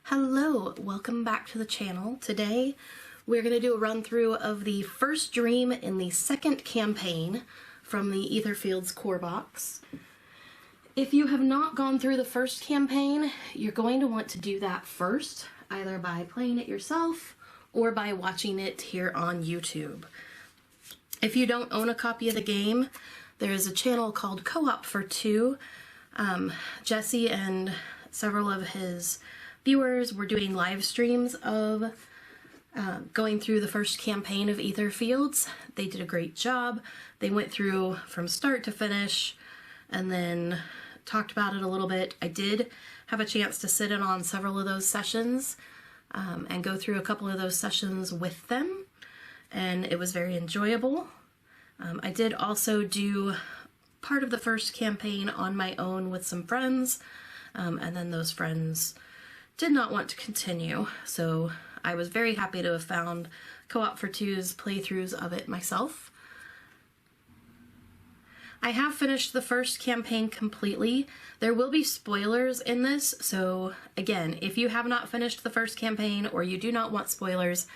Hello, welcome back to the channel. Today we're going to do a run through of the first dream in the second campaign from the Etherfields core box. If you have not gone through the first campaign, you're going to want to do that first, either by playing it yourself or by watching it here on YouTube. If you don't own a copy of the game, there is a channel called Co-op for Two. Jesse and several of his viewers were doing live streams of going through the first campaign of Etherfields. They did a great job. They went through from start to finish and then talked about it a little bit. I did have a chance to sit in on several of those sessions and go through a couple of those sessions with them, and it was very enjoyable. I did also do part of the first campaign on my own with some friends, and then those friends did not want to continue, so I was very happy to have found Co-op for Two's playthroughs of it myself. I have finished the first campaign completely. There will be spoilers in this, so again, if you have not finished the first campaign or you do not want spoilers,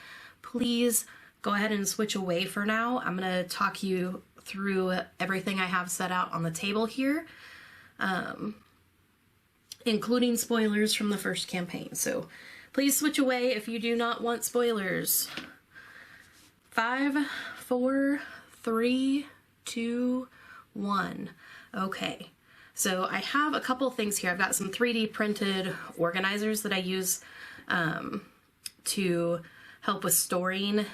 please go ahead and switch away for now. I'm going to talk you through everything I have set out on the table here, including spoilers from the first campaign. So please switch away if you do not want spoilers. 5, 4, 3, 2, 1. Okay, so I have a couple things here. I've got some 3D printed organizers that I use to help with storing.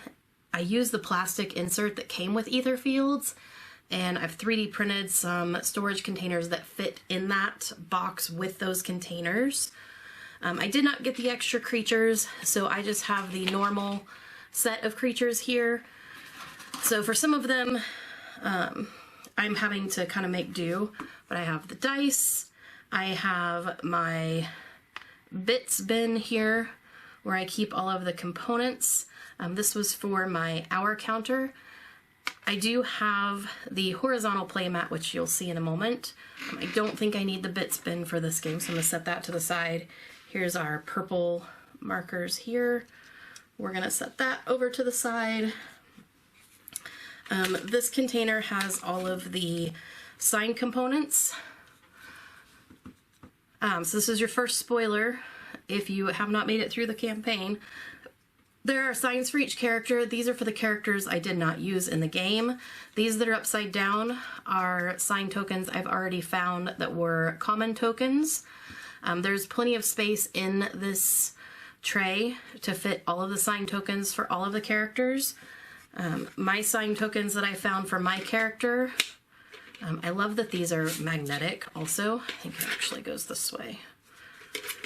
I use the plastic insert that came with Etherfields, and I've 3D printed some storage containers that fit in that box with those containers. I did not get the extra creatures, so I just have the normal set of creatures here. So for some of them, I'm having to kind of make do, but I have the dice, I have my bits bin here where I keep all of the components. This was for my hour counter. I do have the horizontal playmat, which you'll see in a moment. I don't think I need the bits bin for this game, so I'm going to set that to the side. Here's our purple markers here. We're going to set that over to the side. This container has all of the sign components. So this is your first spoiler if you have not made it through the campaign. There are signs for each character. These are for the characters I did not use in the game. These that are upside down are sign tokens I've already found that were common tokens. There's plenty of space in this tray to fit all of the sign tokens for all of the characters. My sign tokens that I found for my character, I love that these are magnetic also. I think it actually goes this way.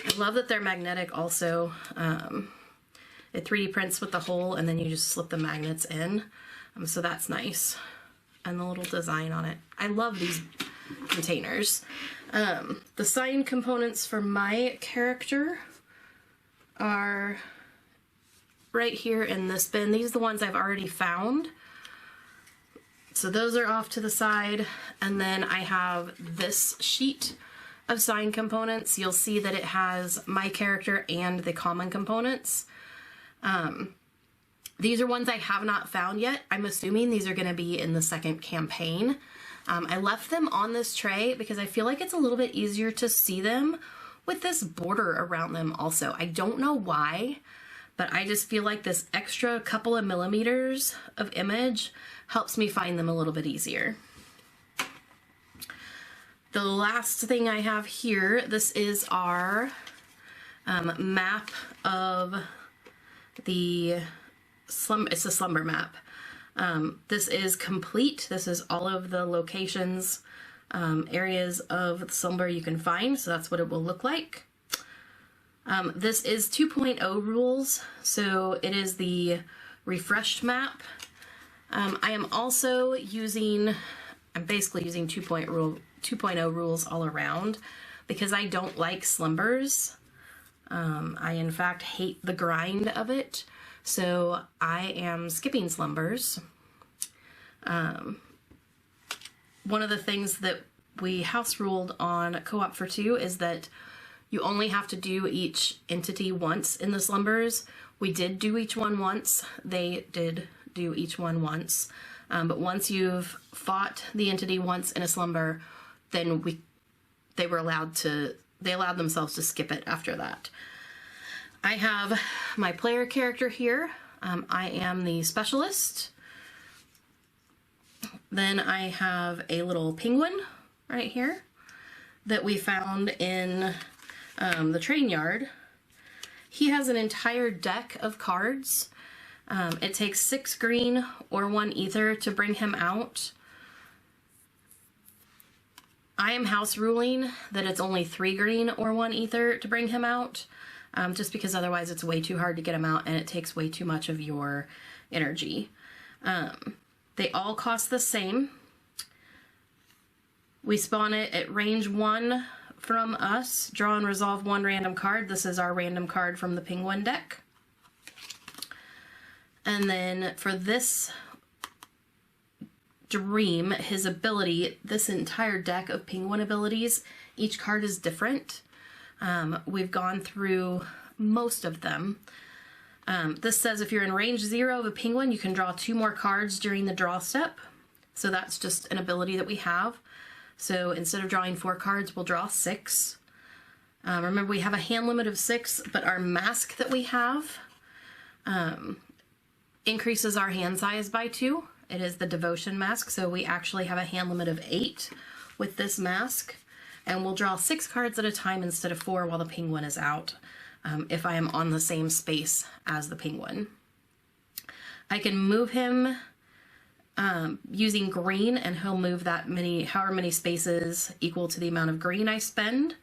I love that they're magnetic also. It 3D prints with the hole and then you just slip the magnets in. So that's nice. And the little design on it. I love these containers. The sign components for my character are right here in this bin. These are the ones I've already found. So those are off to the side. And then I have this sheet of sign components. You'll see that it has my character and the common components. These are ones I have not found yet. I'm assuming these are going to be in the second campaign. I left them on this tray because I feel like it's a little bit easier to see them with this border around them also. I don't know why, but I just feel like this extra couple of millimeters of image helps me find them a little bit easier. The last thing I have here, this is our map of the it's a slumber map. This is complete. This is all of the locations, areas of slumber you can find, so that's what it will look like. This is 2.0 rules, so it is the refreshed map. I am also using, I'm basically using 2.0 rules all around because I don't like slumbers. I in fact hate the grind of it, so I am skipping slumbers. One of the things that we house ruled on Co-op for Two is that You only have to do each entity once in the slumbers. We did do each one once. They did do each one once. But once you've fought the entity once in a slumber, then they allowed themselves to skip it after that. I have my player character here. I am the specialist. Then I have a little penguin right here that we found in the train yard. He has an entire deck of cards. It takes 6 green or 1 ether to bring him out. I am house ruling that it's only 3 green or 1 ether to bring him out, just because otherwise it's way too hard to get him out and it takes way too much of your energy. They all cost the same. We spawn it at range 1 from us. Draw and resolve 1 random card. This is our random card from the penguin deck. And then for this dream, his ability, this entire deck of penguin abilities, each card is different. We've gone through most of them. This says if you're in range 0 of a penguin, you can draw 2 more cards during the draw step. So that's just an ability that we have. So instead of drawing 4 cards, we'll draw 6. Remember, we have a hand limit of 6, but our mask that we have increases our hand size by 2. It is the devotion mask, so we actually have a hand limit of 8 with this mask. And we'll draw 6 cards at a time instead of 4 while the penguin is out, if I am on the same space as the penguin. I can move him using green, and he'll move however many spaces equal to the amount of green I spend.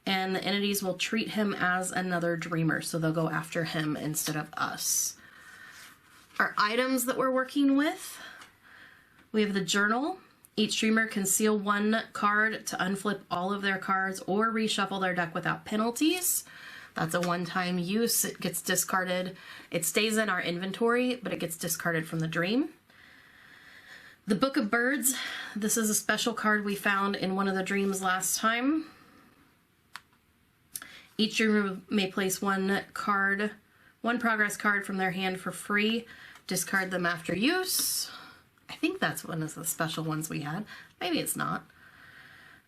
And the entities will treat him as another dreamer, so they'll go after him instead of us. Our items that we're working with, we have the journal. Each dreamer can seal 1 card to unflip all of their cards or reshuffle their deck without penalties. That's a one-time use. It gets discarded. It stays in our inventory, but it gets discarded from the dream. The Book of Birds. This is a special card we found in one of the dreams last time. Each dreamer may place 1 progress card from their hand for free. Discard them after use. I think that's one of the special ones we had. Maybe it's not.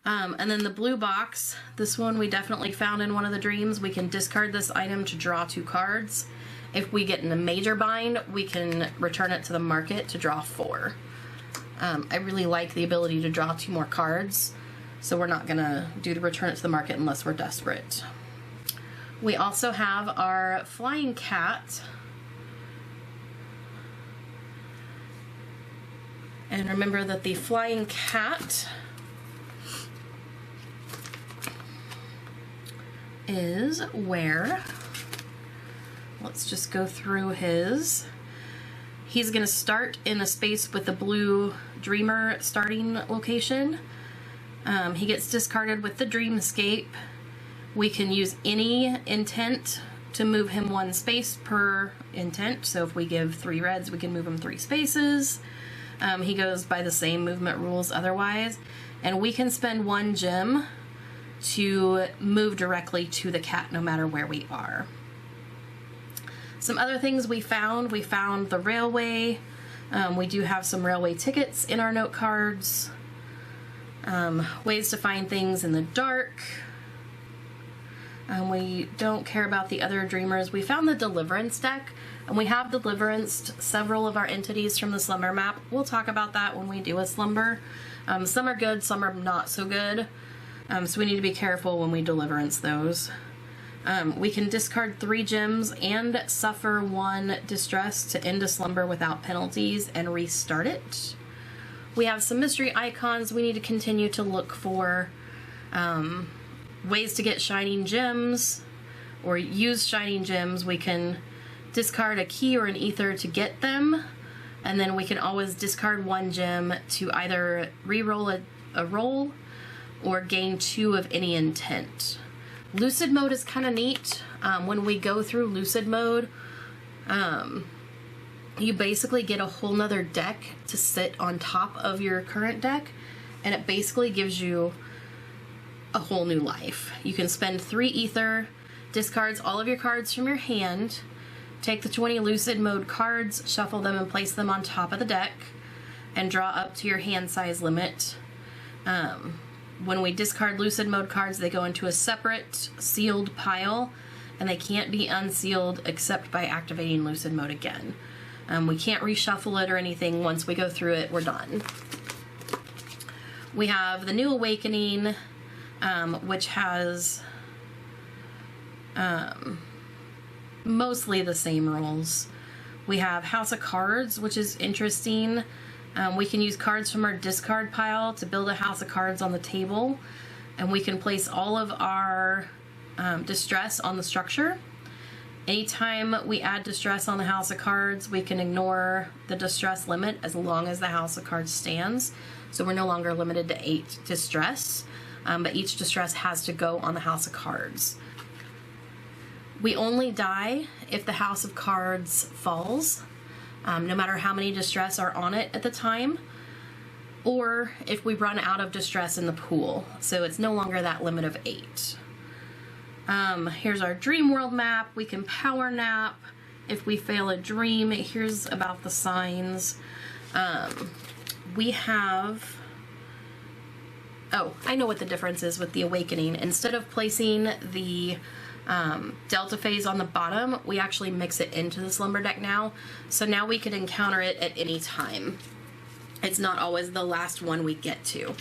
And then the blue box. This one we definitely found in one of the dreams. We can discard this item to draw 2 cards. If we get in a major bind, we can return it to the market to draw 4. I really like the ability to draw 2 more cards, so we're not gonna do the return it to the market unless we're desperate. We also have our flying cat. And remember that the flying cat is where, let's just go through his. He's going to start in a space with the blue dreamer starting location. He gets discarded with the dreamscape. We can use any intent to move him 1 space per intent. So if we give 3 reds, we can move him 3 spaces. He goes by the same movement rules otherwise. And we can spend 1 gem to move directly to the cat no matter where we are. Some other things we found the railway. We do have some railway tickets in our note cards. Ways to find things in the dark. We don't care about the other dreamers. We found the Deliverance deck, and we have Deliveranced several of our entities from the slumber map. We'll talk about that when we do a slumber. Some are good, some are not so good. So we need to be careful when we Deliverance those. We can discard 3 gems and suffer 1 distress to end a slumber without penalties and restart it. We have some mystery icons we need to continue to look for. Ways to get shining gems or use shining gems. We can discard a key or an ether to get them, and then we can always discard 1 gem to either re-roll a roll or gain 2 of any intent. Lucid mode is kind of neat. When we go through lucid mode, you basically get a whole nother deck to sit on top of your current deck, and it basically gives you a whole new life. You can spend 3 ether, discards all of your cards from your hand, take the 20 lucid mode cards, shuffle them and place them on top of the deck, and draw up to your hand size limit. When we discard lucid mode cards, they go into a separate sealed pile, and they can't be unsealed except by activating lucid mode again. We can't reshuffle it or anything. Once we go through it, we're done. We have the New Awakening, which has mostly the same rules. We have House of Cards, which is interesting. We can use cards from our discard pile to build a house of cards on the table, and we can place all of our distress on the structure. Anytime we add distress on the house of cards, we can ignore the distress limit as long as the house of cards stands. So we're no longer limited to 8 distress, but each distress has to go on the house of cards. We only die if the house of cards falls, no matter how many distress are on it at the time, or if we run out of distress in the pool. So it's no longer that limit of 8. Here's our dream world map. We can power nap if we fail a dream. Here's about the signs. We have, oh, I know what the difference is with the Awakening. Instead of placing the Delta phase on the bottom, we actually mix it into the slumber deck now. So now we can encounter it at any time. It's not always the last one we get to.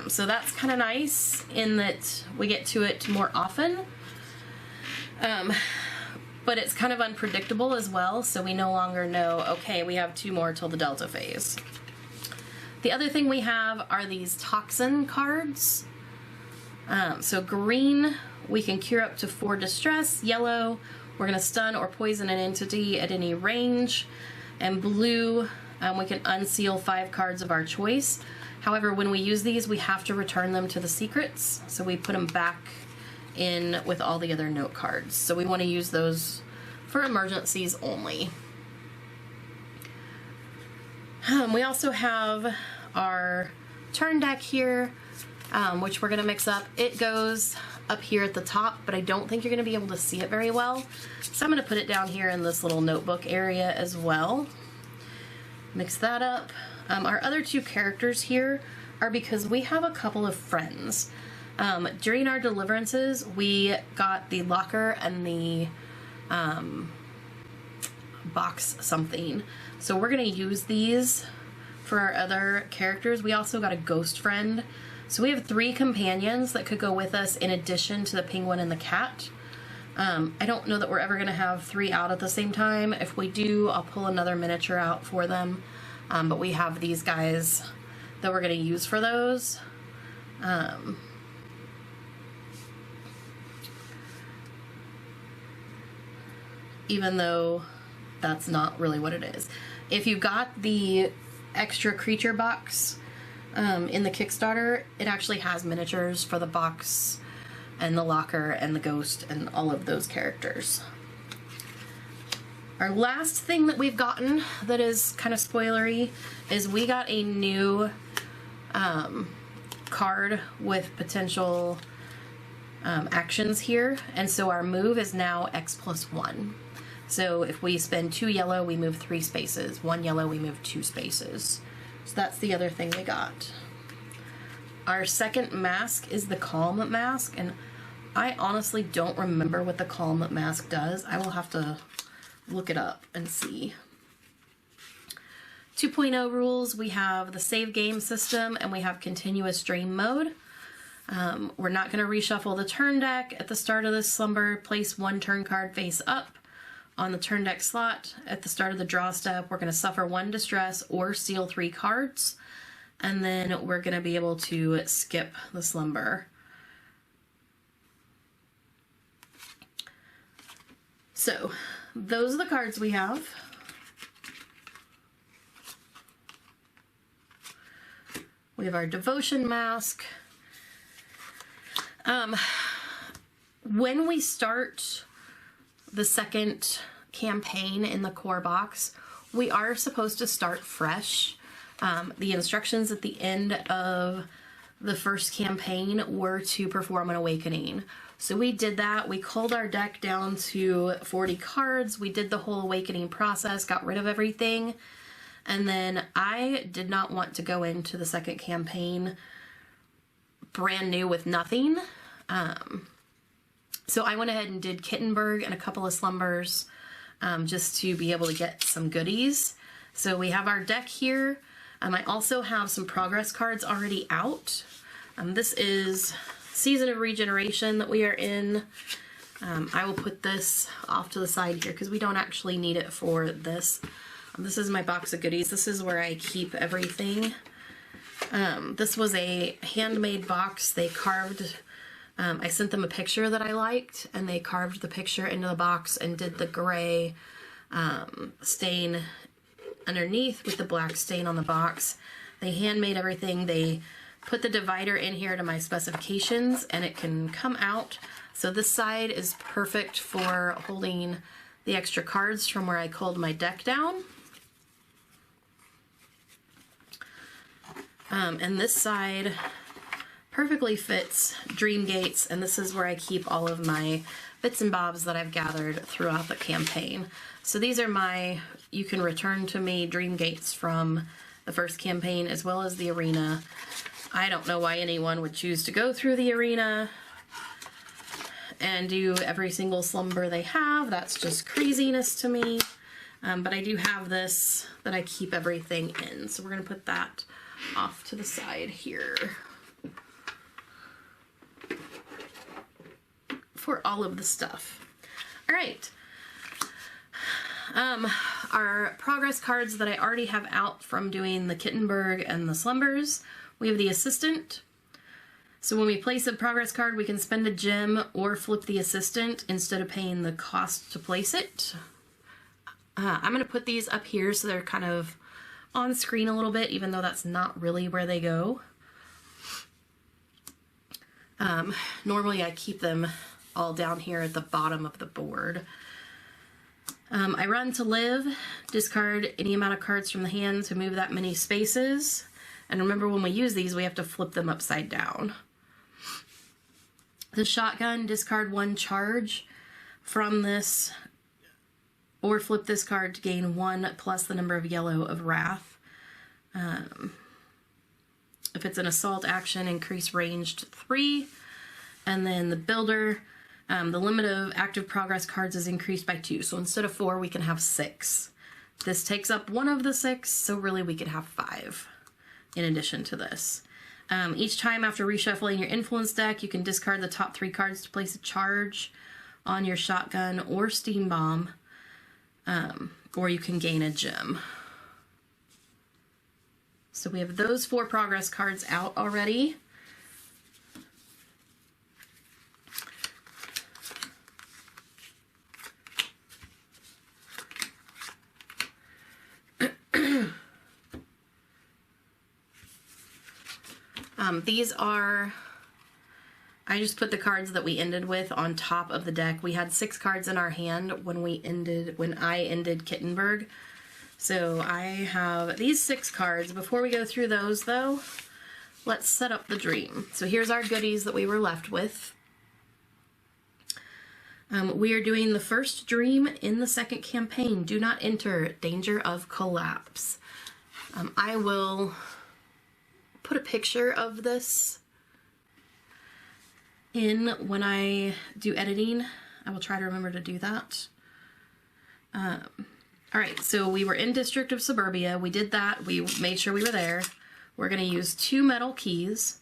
So that's kind of nice in that we get to it more often. But it's kind of unpredictable as well, so we no longer know, okay, we have 2 more till the Delta phase. The other thing we have are these toxin cards. So green, we can cure up to 4 distress. Yellow, we're going to stun or poison an entity at any range. And blue, we can unseal 5 cards of our choice. However, when we use these, we have to return them to the secrets, so we put them back in with all the other note cards. So we want to use those for emergencies only. We also have our turn deck here, which we're going to mix up. It goes up here at the top, but I don't think you're going to be able to see it very well. So I'm going to put it down here in this little notebook area as well. Mix that up. Our other 2 characters here are because we have a couple of friends. During our deliverances, we got the locker and the box something. So we're going to use these for our other characters. We also got a ghost friend. So we have 3 companions that could go with us in addition to the penguin and the cat. I don't know that we're ever going to have 3 out at the same time. If we do, I'll pull another miniature out for them. But we have these guys that we're going to use for those. Even though that's not really what it is. If you got the extra creature box in the Kickstarter, it actually has miniatures for the box and the locker and the ghost and all of those characters. Our last thing that we've gotten that is kind of spoilery is we got a new card with potential actions here, and so our move is now X+1. So if we spend 2 yellow, we move 3 spaces. 1 yellow, we move 2 spaces. So that's the other thing we got. Our second mask is the Calm mask, and I honestly don't remember what the Calm mask does. I will have to look it up and see. 2.0 rules, we have the save game system and we have continuous dream mode. We're not going to reshuffle the turn deck. At the start of this slumber, place 1 turn card face up on the turn deck slot. At the start of the draw step, we're going to suffer 1 distress or steal 3 cards, and then we're going to be able to skip the slumber. So those are the cards we have. We have our devotion mask. When we start the second campaign in the core box, we are supposed to start fresh. The instructions at the end of the first campaign were to perform an awakening. So we did that. We culled our deck down to 40 cards. We did the whole awakening process, got rid of everything. And then I did not want to go into the second campaign brand new with nothing. So I went ahead and did Kittenberg and a couple of Slumbers just to be able to get some goodies. So we have our deck here. I also have some progress cards already out. This is Season of Regeneration that we are in. I will put this off to the side here because we don't actually need it for this. This is my box of goodies. This is where I keep everything. This was a handmade box. They carved, I sent them a picture that I liked, and they carved the picture into the box and did the gray stain underneath with the black stain on the box. They handmade everything. They put the divider in here to my specifications, and it can come out. So this side is perfect for holding the extra cards from where I culled my deck down. And this side perfectly fits Dream Gates, and this is where I keep all of my bits and bobs that I've gathered throughout the campaign. So these are my You Can Return to Me Dream Gates from the first campaign, as well as the arena. I don't know why anyone would choose to go through the arena and do every single slumber they have. That's just craziness to me. But I do have this that I keep everything in. So we're going to put that off to the side here for all of the stuff. All right. Our progress cards that I already have out from doing the Kittenberg and the Slumbers. We have the Assistant. So when we place a progress card, we can spend a gem or flip the Assistant instead of paying the cost to place it. I'm going to put these up here so they're kind of on screen a little bit, even though that's not really where they go. Normally I keep them all down here at the bottom of the board. I run to live, discard any amount of cards from the hand to move that many spaces. And remember, when we use these, we have to flip them upside down. The shotgun, discard one charge from this, or flip this card to gain 1 plus the number of yellow of wrath. If it's an assault action, increase range to 3. And then the builder, the limit of active progress cards is increased by 2. So instead of 4, we can have 6. This takes up 1 of the 6, so really we could have 5 in addition to this. Each time after reshuffling your influence deck, you can discard the top 3 cards to place a charge on your shotgun or steam bomb, or you can gain a gem. So we have those 4 progress cards out already. These are, I just put the cards that we ended with on top of the deck. We had 6 cards in our hand when I ended Kittenberg. So I have these 6 cards. Before we go through those though, let's set up the dream. So here's our goodies that we were left with. We are doing the first dream in the second campaign. Do not enter, danger of collapse. I will put a picture of this in when I do editing. I will try to remember to do that. All right, so we were in District of Suburbia. We did that. We made sure we were there. We're going to use 2 metal keys.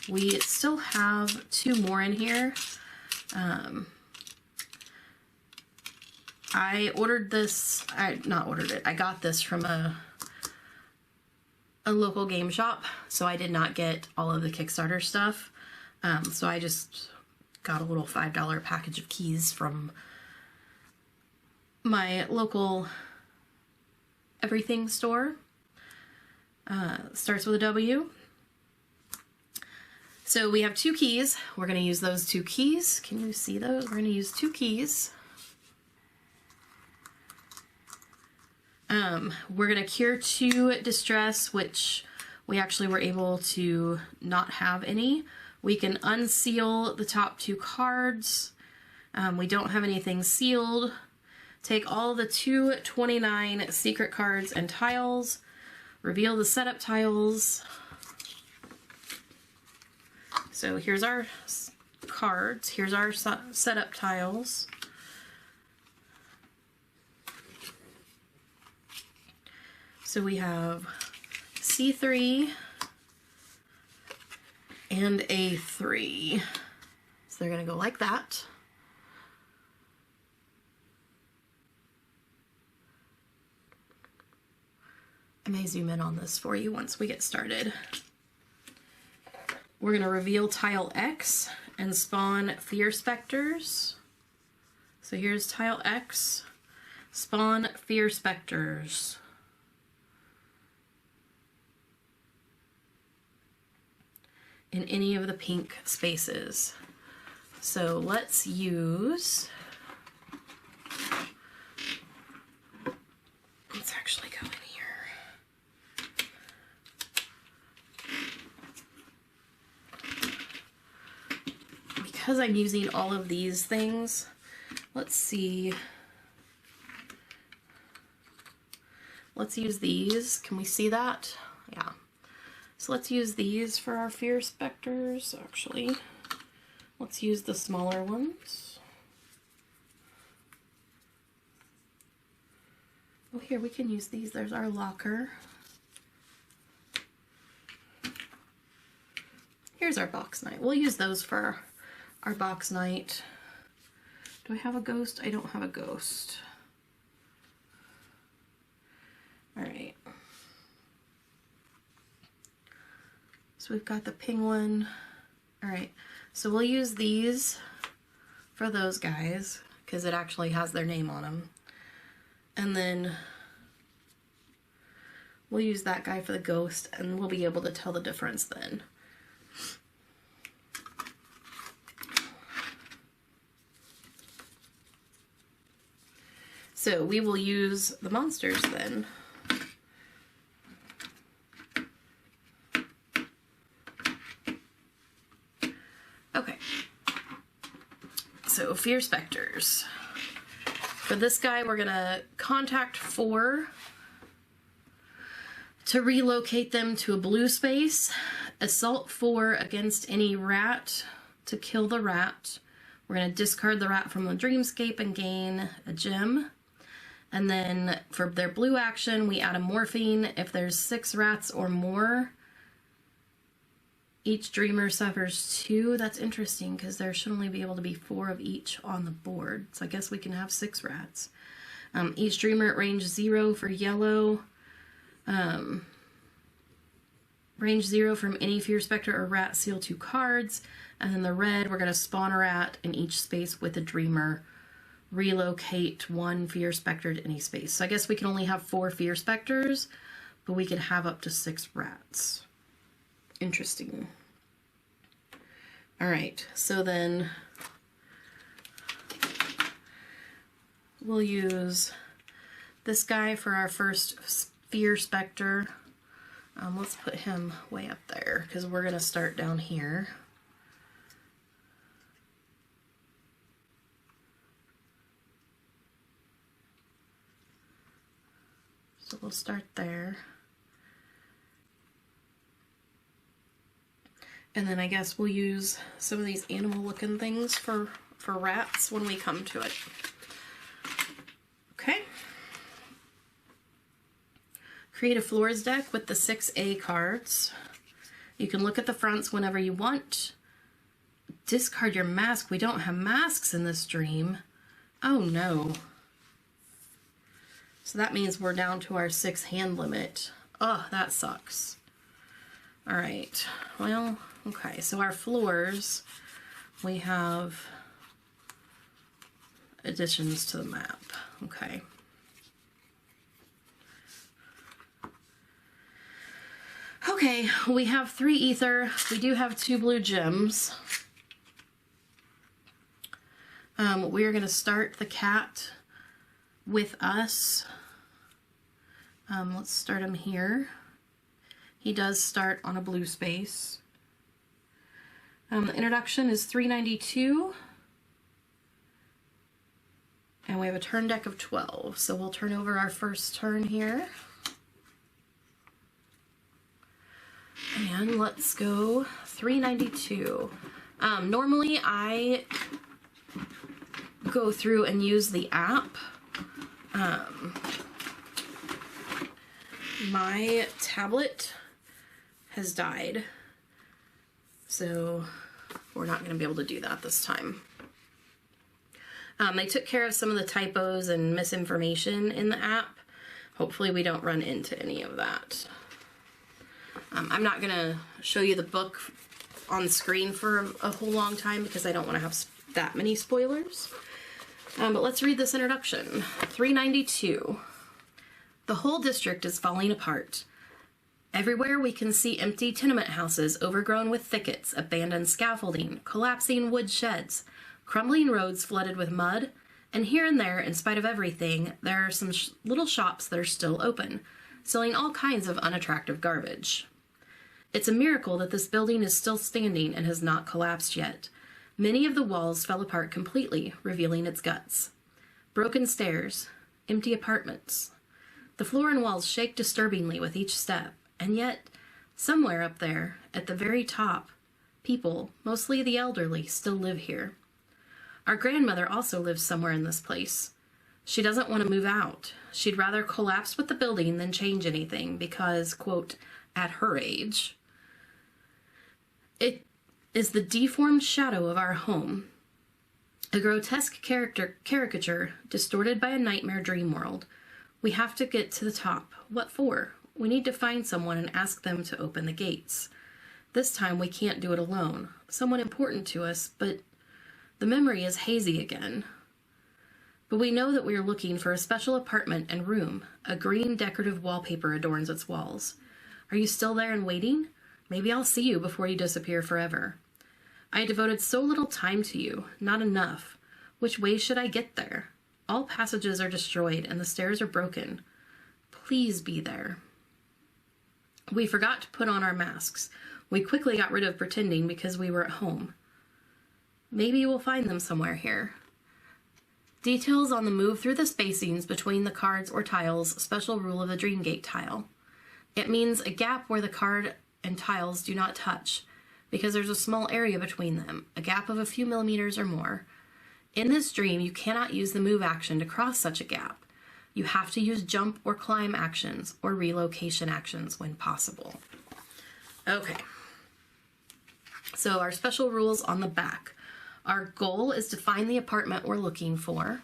We still have 2 more in here. I ordered this, I got this from a local game shop, so I did not get all of the Kickstarter stuff. So I just got a little $5 package of keys from my local everything store. Starts with a W. So we have 2 keys. We're going to use those 2 keys. Can you see those? We're going to use 2 keys. We're going to cure 2 distress, which we actually were able to not have any. We can unseal the top 2 cards. We don't have anything sealed. Take all the 229 secret cards and tiles. Reveal the setup tiles. So here's our cards. Here's our setup tiles. So we have C3 and A3. So they're going to go like that. I may zoom in on this for you once we get started. We're going to reveal tile X and spawn Fear Specters. So here's tile X, spawn Fear Specters. In any of the pink spaces. So let's use, let's actually go in here. Because I'm using all of these things, let's see. Let's use these. Can we see that? Yeah. So let's use these for our Fear Specters, actually. Let's use the smaller ones. Oh, here, we can use these. There's our locker. Here's our box night. We'll use those for our box night. Do I have a ghost? I don't have a ghost. All right. So we've got the penguin. All right, so we'll use these for those guys because it actually has their name on them. And then we'll use that guy for the ghost and we'll be able to tell the difference then. So we will use the monsters then. Okay, so Fear Specters. For this guy, we're gonna contact 4 to relocate them to a blue space, assault 4 against any rat to kill the rat. We're gonna discard the rat from the dreamscape and gain a gem. And then for their blue action, we add a morphine. If there's 6 rats or more, each dreamer suffers 2. That's interesting because there should only be able to be 4 of each on the board. So I guess we can have 6 rats. Each dreamer at range 0 for yellow. Range 0 from any Fear Spectre or rat, seal 2 cards. And then the red, we're going to spawn a rat in each space with a dreamer. Relocate 1 Fear Spectre to any space. So I guess we can only have 4 Fear Spectres, but we could have up to 6 rats. Interesting. All right, so then we'll use this guy for our first Fear Spectre. Let's put him way up there because we're going to start down here. So we'll start there. And then I guess we'll use some of these animal looking things for rats when we come to it. Okay. Create a floors deck with the 6A cards. You can look at the fronts whenever you want. Discard your mask. We don't have masks in this dream. Oh no. So that means we're down to our 6 hand limit. Oh, that sucks. All right, well, okay, so our floors, we have additions to the map, okay. Okay, we have 3 ether, we do have 2 blue gems. We're gonna start the cat with us. Let's start him here. he does start on a blue space. The introduction is $3.92. And we have a turn deck of 12. So we'll turn over our first turn here. And let's go $3.92. Normally I go through and use the app. My tablet has died, so we're not going to be able to do that this time. They took care of some of the typos and misinformation in the app. Hopefully we don't run into any of that. I'm not going to show you the book on the screen for a whole long time because I don't want to have that many spoilers. But let's read this introduction. $3.92. The whole district is falling apart. Everywhere we can see empty tenement houses overgrown with thickets, abandoned scaffolding, collapsing wood sheds, crumbling roads flooded with mud, and here and there, in spite of everything, there are some little shops that are still open, selling all kinds of unattractive garbage. It's a miracle that this building is still standing and has not collapsed yet. Many of the walls fell apart completely, revealing its guts. Broken stairs, empty apartments. The floor and walls shake disturbingly with each step, and yet, somewhere up there, at the very top, people, mostly the elderly, still live here. Our grandmother also lives somewhere in this place. She doesn't want to move out. She'd rather collapse with the building than change anything because, quote, at her age, it is the deformed shadow of our home. A grotesque caricature distorted by a nightmare dream world. We have to get to the top. What for? We need to find someone and ask them to open the gates. This time we can't do it alone. Someone important to us, but the memory is hazy again. But we know that we are looking for a special apartment and room. A green decorative wallpaper adorns its walls. Are you still there and waiting? Maybe I'll see you before you disappear forever. I devoted so little time to you, not enough. Which way should I get there? All passages are destroyed and the stairs are broken. Please be there. We forgot to put on our masks. We quickly got rid of pretending because we were at home. Maybe we'll find them somewhere here. Details on the move through the spacings between the cards or tiles, special rule of the Dreamgate tile. It means a gap where the card and tiles do not touch, because there's a small area between them, a gap of a few millimeters or more. In this dream, you cannot use the move action to cross such a gap. You have to use jump or climb actions or relocation actions when possible. Okay. So our special rules on the back. Our goal is to find the apartment we're looking for.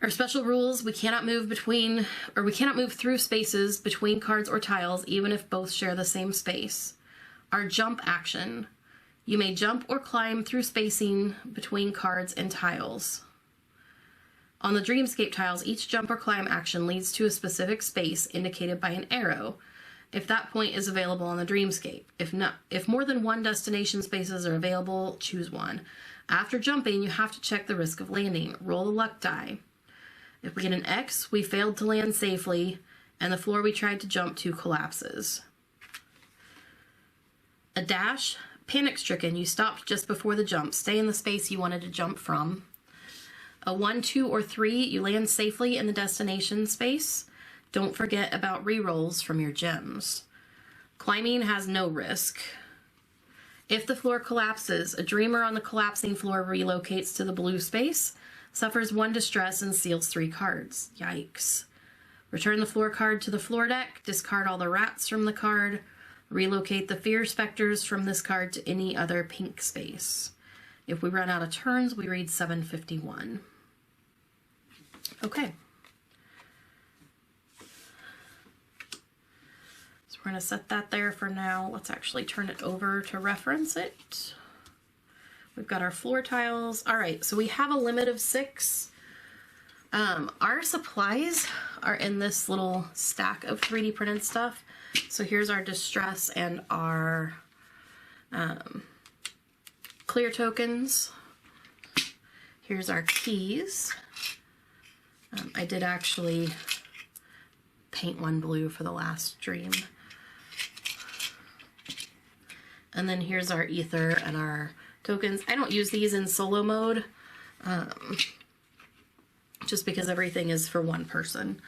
Our special rules, we cannot move through spaces between cards or tiles, even if both share the same space. Our jump action. You may jump or climb through spacing between cards and tiles. On the Dreamscape tiles, each jump or climb action leads to a specific space indicated by an arrow, if that point is available on the Dreamscape. If more than one destination spaces are available, choose one. After jumping, you have to check the risk of landing. Roll the luck die. If we get an X, we failed to land safely, and the floor we tried to jump to collapses. A dash, panic-stricken, you stopped just before the jump. Stay in the space you wanted to jump from. A 1, 2, or 3, you land safely in the destination space. Don't forget about rerolls from your gems. Climbing has no risk. If the floor collapses, a dreamer on the collapsing floor relocates to the blue space, suffers 1 distress, and seals 3 cards. Yikes. Return the floor card to the floor deck, discard all the rats from the card, relocate the fear specters from this card to any other pink space. If we run out of turns, we read 751. Okay. So we're going to set that there for now. Let's actually turn it over to reference it. We've got our floor tiles. All right, so we have a limit of 6. Our supplies are in this little stack of 3D printed stuff. So here's our distress and our clear tokens. Here's our keys. I did actually paint one blue for the last dream. And then here's our ether and our tokens. I don't use these in solo mode, just because everything is for one person.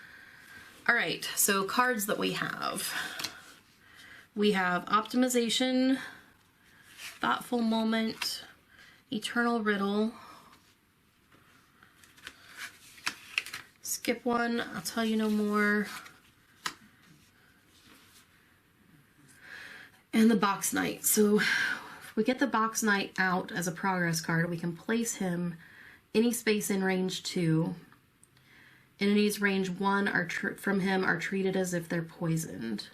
All right, so cards that we have. We have Optimization, Thoughtful Moment, Eternal Riddle. Skip one, I'll tell you no more. And the Box Knight. So if we get the Box Knight out as a progress card, we can place him any space in range 2. Entities range 1 are from him are treated as if they're poisoned.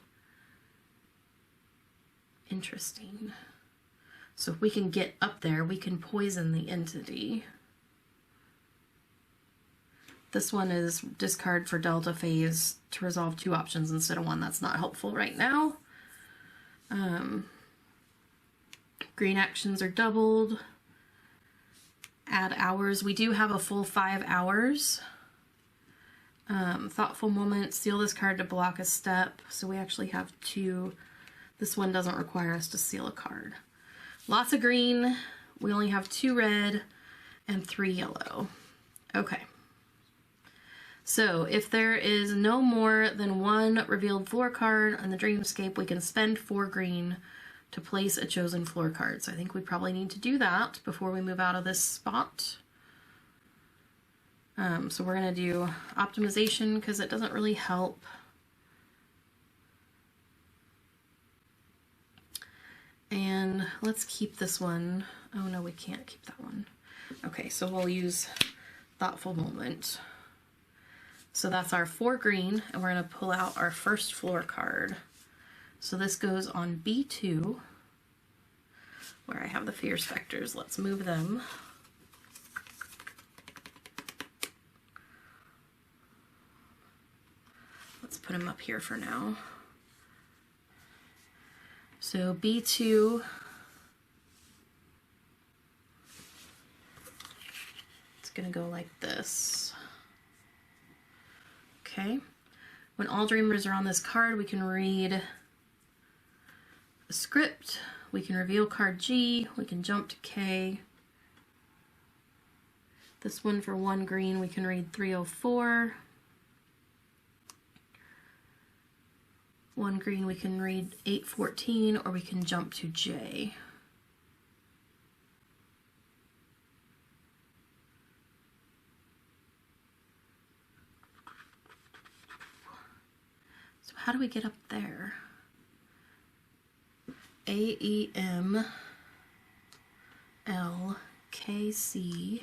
Interesting. So if we can get up there, we can poison the entity. This one is discard for Delta Phase to resolve 2 options instead of 1. That's not helpful right now. Green actions are doubled. Add hours. We do have a full 5 hours. Thoughtful Moment. Seal this card to block a step. So we actually have 2. This one doesn't require us to seal a card. Lots of green. We only have 2 red and 3 yellow. Okay. So if there is no more than 1 revealed floor card on the Dreamscape, we can spend 4 green to place a chosen floor card. So I think we probably need to do that before we move out of this spot. So we're going to do Optimization because it doesn't really help. And let's keep this one. Oh no, we can't keep that one. Okay, so we'll use Thoughtful Moment. So that's our 4 green, and we're going to pull out our first floor card. So this goes on B2, where I have the Fear Specters. Let's move them. Let's put them up here for now. So B2, it's going to go like this. Okay. When all dreamers are on this card, we can read a script, we can reveal card G, we can jump to K. This one for 1 green, we can read 304. 1 green, we can read 814, or we can jump to J. So how do we get up there? A-E-M L-K-C.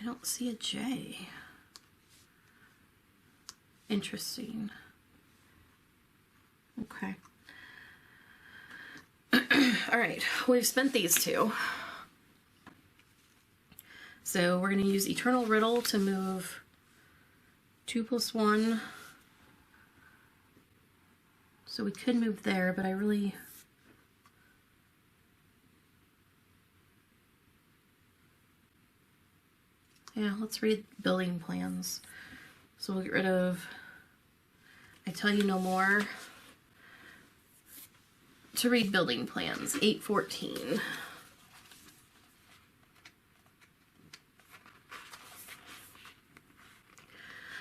I don't see a J. Interesting. Okay. All right, we've spent these 2. So we're going to use Eternal Riddle to move 2 + 1. So we could move there, but I really... Yeah, let's read building plans. So we'll get rid of I Tell You No More to read building plans, 814.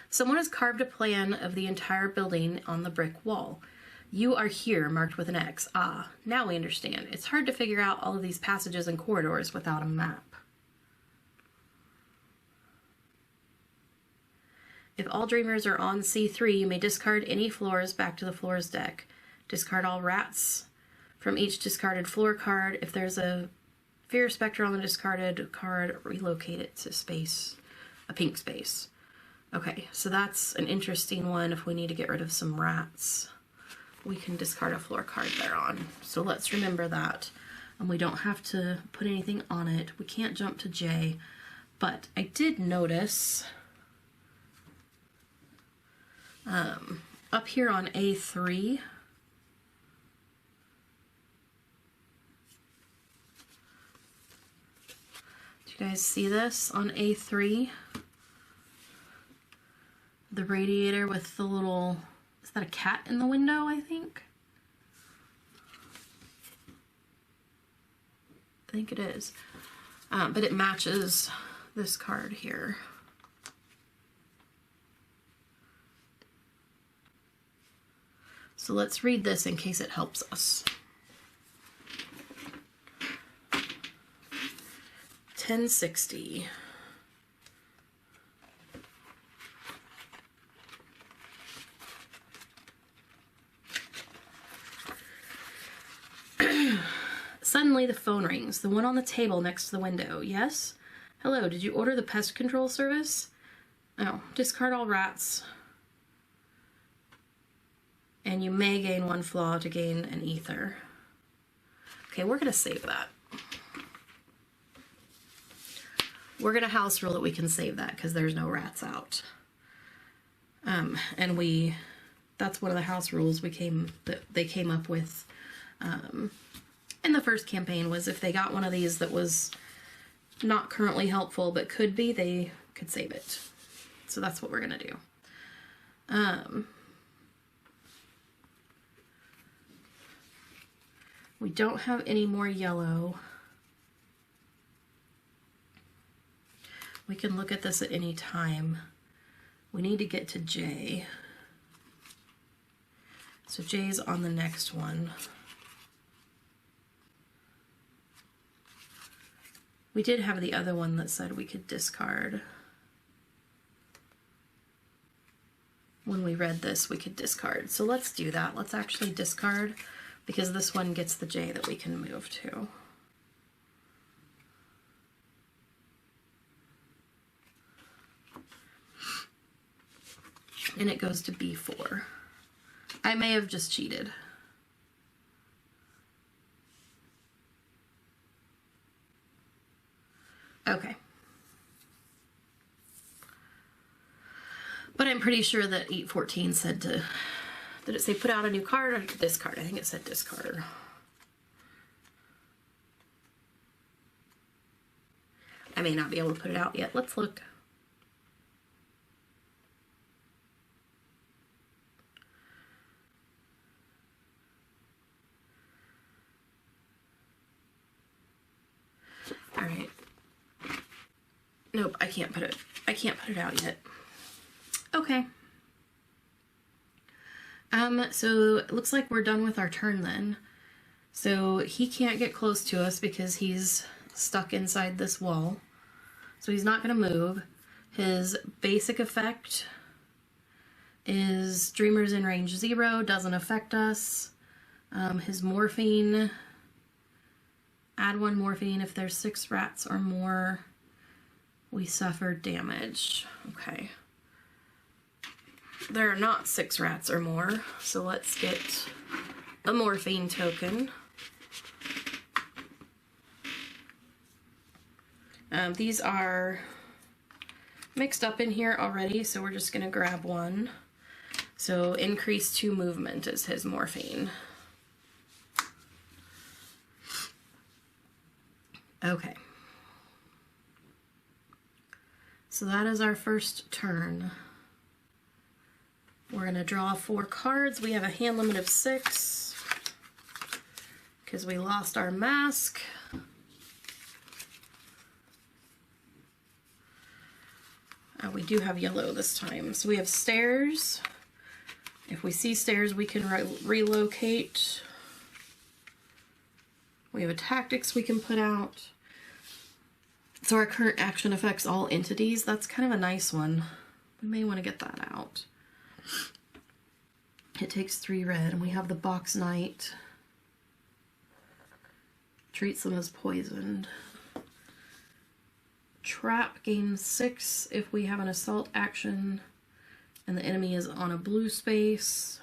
Someone has carved a plan of the entire building on the brick wall. You are here, marked with an X. Ah, now we understand. It's hard to figure out all of these passages and corridors without a map. If all dreamers are on C3, you may discard any floors back to the floors deck. Discard all rats from each discarded floor card. If there's a Fear Spectre on the discarded card, relocate it to space, a pink space. Okay, so that's an interesting one. If we need to get rid of some rats, we can discard a floor card there on. So let's remember that. And we don't have to put anything on it. We can't jump to J, but I did notice up here on A3, do you guys see this on A3? the radiator with the little, is that a cat in the window, I think? I think it is. But it matches this card here. So let's read this in case it helps us. 1060. Suddenly the phone rings, the one on the table next to the window. Yes? Hello, did you order the pest control service? Oh, discard all rats. And you may gain 1 flaw to gain an ether. Okay, we're going to save that. We're going to house rule that we can save that because there's no rats out. And that's one of the house rules they came up with in the first campaign, was if they got one of these that was not currently helpful but could be, they could save it. So that's what we're going to do. We don't have any more yellow. We can look at this at any time. We need to get to J. So J's on the next one. We did have the other one that said we could discard. When we read this, we could discard. So let's do that. Let's actually discard, because this one gets the J that we can move to. And it goes to B4. I may have just cheated. Okay. But I'm pretty sure that 814 said to, did it say put out a new card or discard? I think it said discard. I may not be able to put it out yet. Let's look. All right. Nope, I can't put it out yet. Okay. So it looks like we're done with our turn then. So he can't get close to us because he's stuck inside this wall. So he's not going to move. His basic effect is Dreamer's in range 0, doesn't affect us. His morphine, add 1 morphine if there's 6 rats or more. We suffer damage. Okay. There are not 6 rats or more, so let's get a morphine token. These are mixed up in here already, so we're just going to grab 1. So increase 2 movement is his morphine. Okay. So that is our first turn. We're going to draw 4 cards. We have a hand limit of 6 because we lost our mask. We do have yellow this time. So we have stairs. If we see stairs, we can relocate. We have a tactics we can put out. So our current action affects all entities. That's kind of a nice one. We may want to get that out. It takes 3 red, and we have the box knight. Treats them as poisoned. Trap gains 6 if we have an assault action and the enemy is on a blue space.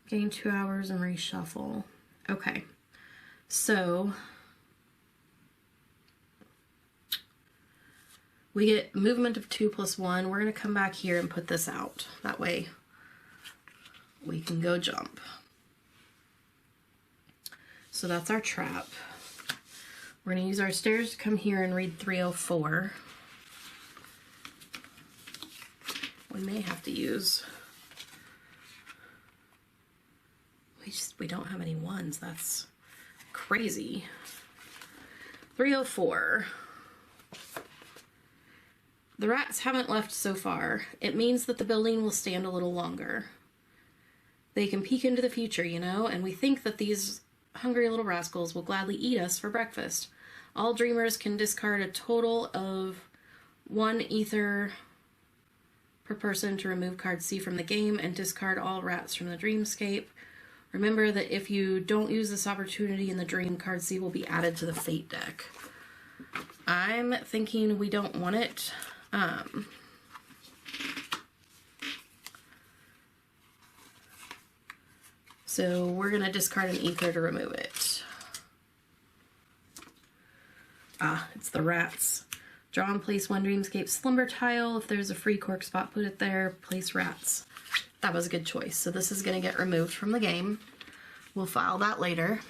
Gain 2 hours and reshuffle. Okay, so we get movement of 2 + 1. We're going to come back here and put this out. That way we can go jump. So that's our trap. We're going to use our stairs to come here and read 304. We may have to use... We don't have any ones. That's crazy. 304. The rats haven't left so far. It means that the building will stand a little longer. They can peek into the future, you know, and we think that these hungry little rascals will gladly eat us for breakfast. All dreamers can discard a total of 1 ether per person to remove card C from the game and discard all rats from the dreamscape. Remember that if you don't use this opportunity in the dream, card C will be added to the fate deck. I'm thinking we don't want it. So we're going to discard an ether to remove it. Ah, it's the rats. Draw and place 1 dreamscape slumber tile. If there's a free cork spot, put it there. Place rats. That was a good choice. So this is going to get removed from the game. We'll file that later.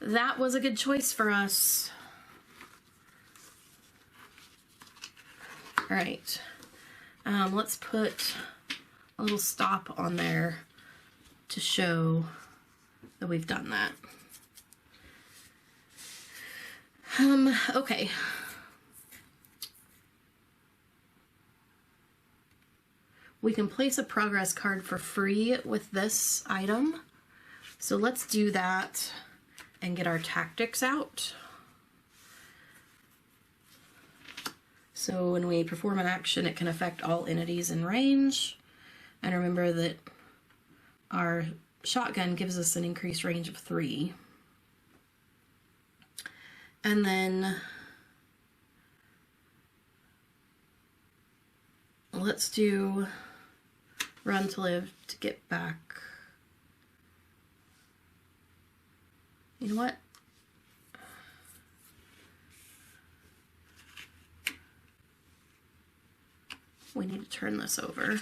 That was a good choice for us. All right. Let's put a little stop on there to show that we've done that. Okay. We can place a progress card for free with this item. So let's do that and get our tactics out. So when we perform an action, it can affect all entities in range. And remember that our shotgun gives us an increased range of 3. And then let's do run to live to get back. You know what? We need to turn this over.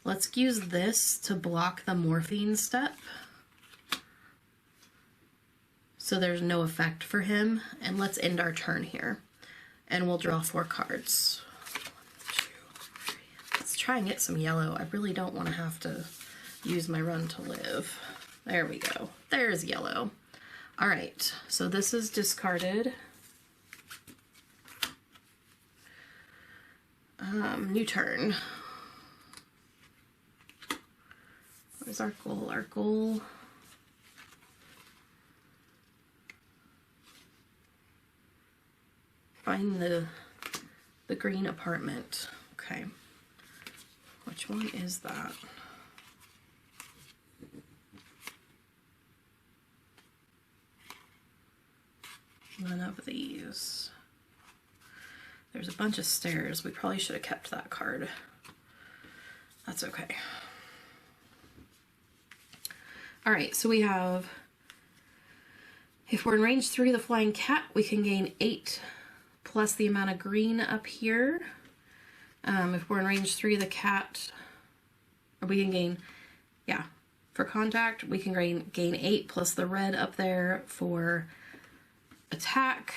Let's use this to block the morphine step. So there's no effect for him. And let's end our turn here. And we'll draw 4 cards. 1, 2, 3. Let's try and get some yellow. I really don't want to have to use my run to live. There we go. There's yellow. All right, so this is discarded. New turn. What is our goal? Our goal... Find the green apartment. Okay. Which one is that? None of these. There's a bunch of stairs. We probably should have kept that card. That's okay. All right, so we have, if we're in range 3 of the flying cat, we can gain 8 plus the amount of green up here. If we're in range 3 of the cat, or we can gain, yeah, for contact, we can gain 8 plus the red up there for attack,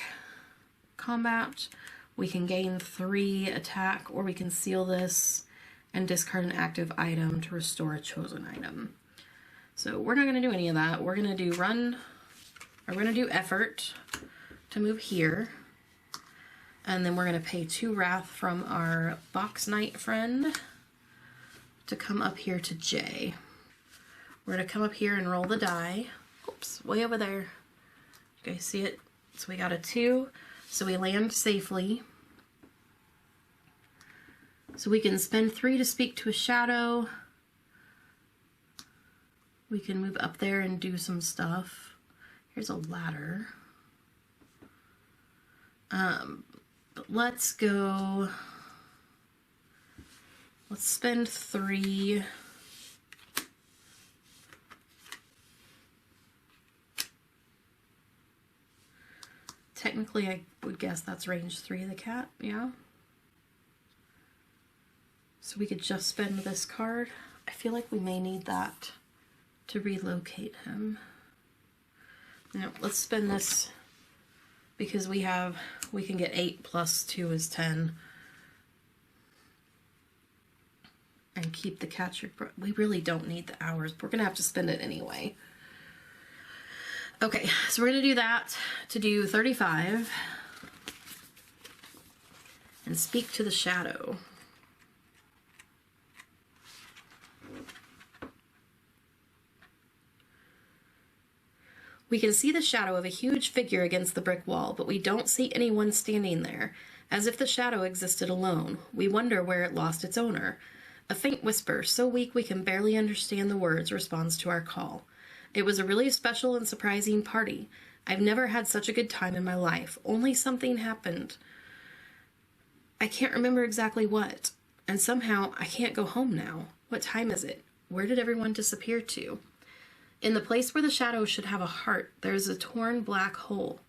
combat. We can gain 3 attack, or we can seal this and discard an active item to restore a chosen item. So we're not going to do any of that. We're going to do run, or we're going to do effort to move here. And then we're going to pay 2 wrath from our box knight friend to come up here to J. We're going to come up here and roll the die. Oops, way over there. You guys see it? So we got a 2. So we land safely. So we can spend 3 to speak to a shadow. We can move up there and do some stuff. Here's a ladder. But let's go. Let's spend 3. Technically, I would guess that's range 3 of the cat, yeah? So we could just spend this card. I feel like we may need that to relocate him. Now, let's spend this because we can get 8 plus 2 is 10 and keep the catch your breath. We really don't need the hours. We're gonna have to spend it anyway. Okay, so we're gonna do that to do 35 and speak to the shadow. We can see the shadow of a huge figure against the brick wall, but we don't see anyone standing there, as if the shadow existed alone. We wonder where it lost its owner. A faint whisper, so weak we can barely understand the words, responds to our call. It was a really special and surprising party. I've never had such a good time in my life. Only something happened. I can't remember exactly what. And somehow I can't go home now. What time is it? Where did everyone disappear to? In the place where the shadow should have a heart, there is a torn black hole.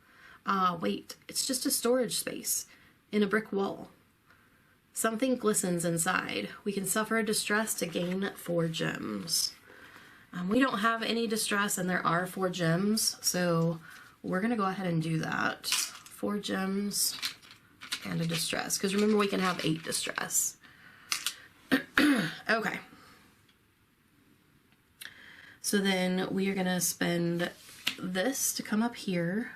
Ah, wait, it's just a storage space in a brick wall. Something glistens inside. We can suffer a distress to gain 4 gems. We don't have any distress, and there are 4 gems, so we're going to go ahead and do that. 4 gems and a distress, because remember we can have 8 distress. Okay. So then we are going to spend this to come up here.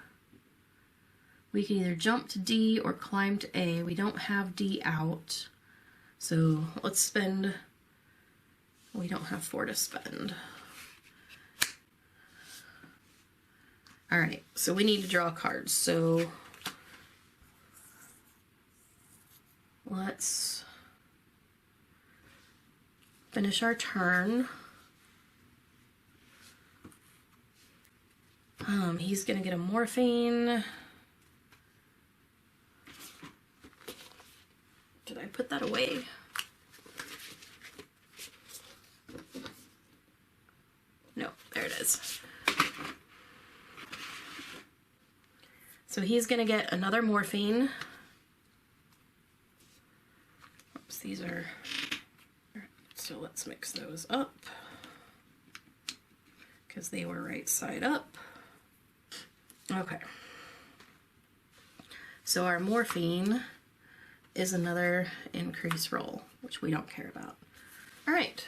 We can either jump to D or climb to A. We don't have D out. So let's spend, we don't have 4 to spend. All right, so we need to draw cards. So let's finish our turn. He's gonna get a morphine. Did I put that away? No, there it is. So he's gonna get another morphine. Oops, these are, so let's mix those up because they were right side up. Okay. So our morphine is another increase roll, which we don't care about. All right.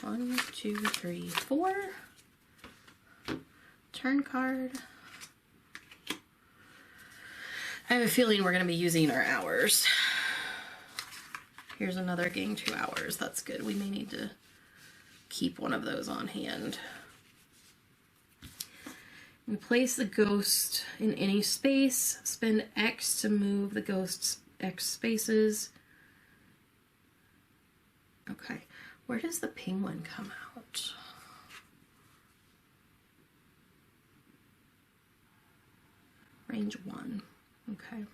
1, 2, 3, 4. Turn card. I have a feeling we're going to be using our hours. Here's another gain 2 hours. That's good. We may need to keep one of those on hand. We place the ghost in any space. Spend X to move the ghost's X spaces. Okay. Where does the penguin come out? Range 1. Okay.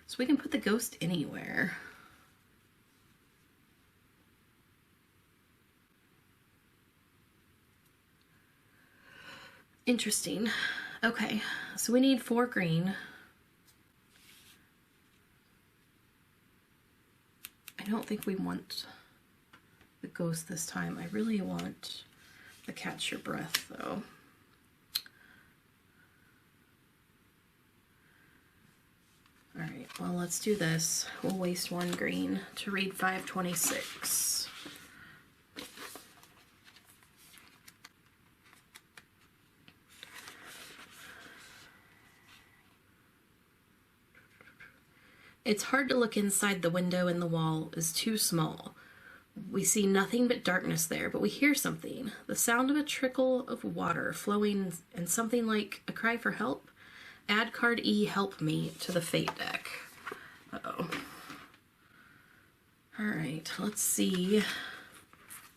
So we can put the ghost anywhere. Interesting. Okay, so we need 4 green. I don't think we want the ghost this time. I really want the catch your breath though. Alright, well let's do this. We'll waste 1 green to read 526. It's hard to look inside. The window in the wall is too small. We see nothing but darkness there, but we hear something. The sound of a trickle of water flowing and something like a cry for help. Add card E, help me, to the fate deck. Uh-oh. All right, let's see.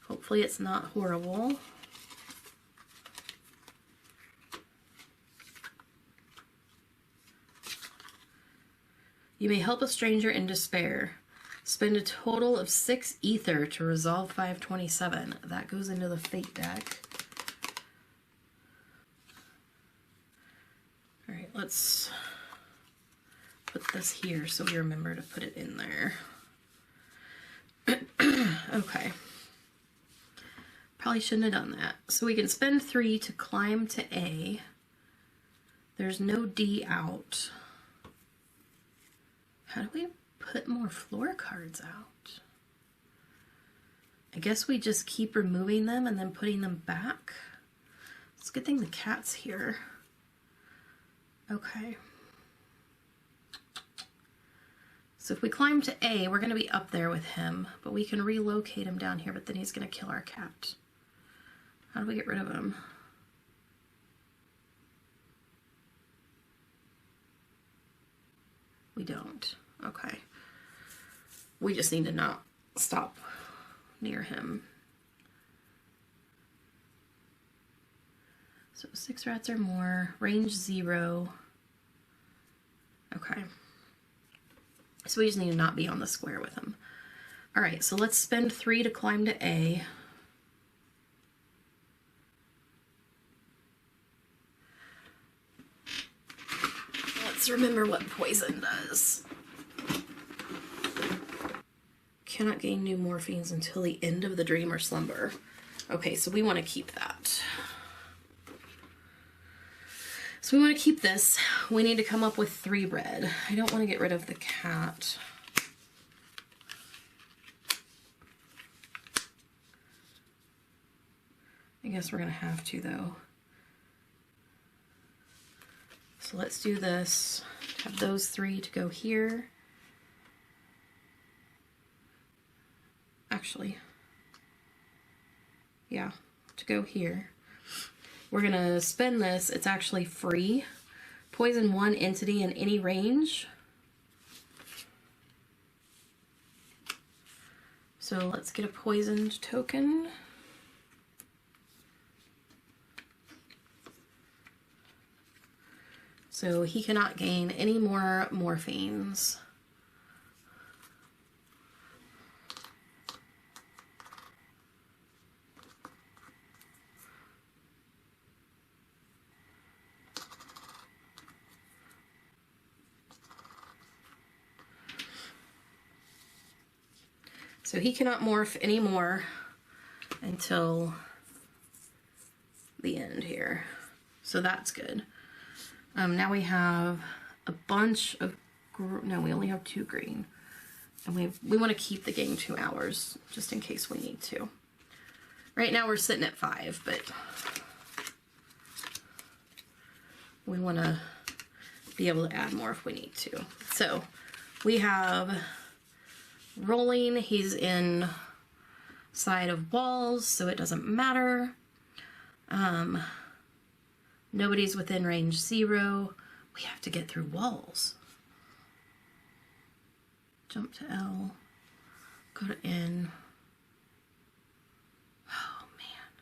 Hopefully it's not horrible. You may help a stranger in despair. Spend a total of 6 ether to resolve 527. That goes into the fate deck. All right, let's put this here so we remember to put it in there. Okay. probably shouldn't have done that. So we can spend 3 to climb to A. There's no D out. How do we put more floor cards out? I guess we just keep removing them and then putting them back. It's a good thing the cat's here. Okay. So if we climb to A, we're going to be up there with him, but we can relocate him down here, but then he's going to kill our cat. How do we get rid of him? We don't. Okay. We just need to not stop near him. So 6 rats or more, range 0. Okay. So we just need to not be on the square with him. All right, so let's spend 3 to climb to A. Let's remember what poison does. Cannot gain new morphines until the end of the dream or slumber. Okay, so we want to keep that. So we want to keep this. We need to come up with 3 red. I don't want to get rid of the cat. I guess we're going to have to, though. So let's do this. Have those 3 to go here. Actually, yeah, to go here. We're going to spend this. It's actually free. Poison 1 entity in any range. So let's get a poisoned token. So he cannot gain any more morphines. So he cannot morph anymore until the end here. So that's good. Now we have a bunch of, no, we only have 2 green. And we want to keep the game 2 hours, just in case we need to. Right now we're sitting at 5, but we want to be able to add more if we need to. So we have rolling, he's inside of walls, so it doesn't matter. Nobody's within range 0. We have to get through walls. Jump to L. Go to N. Oh, man.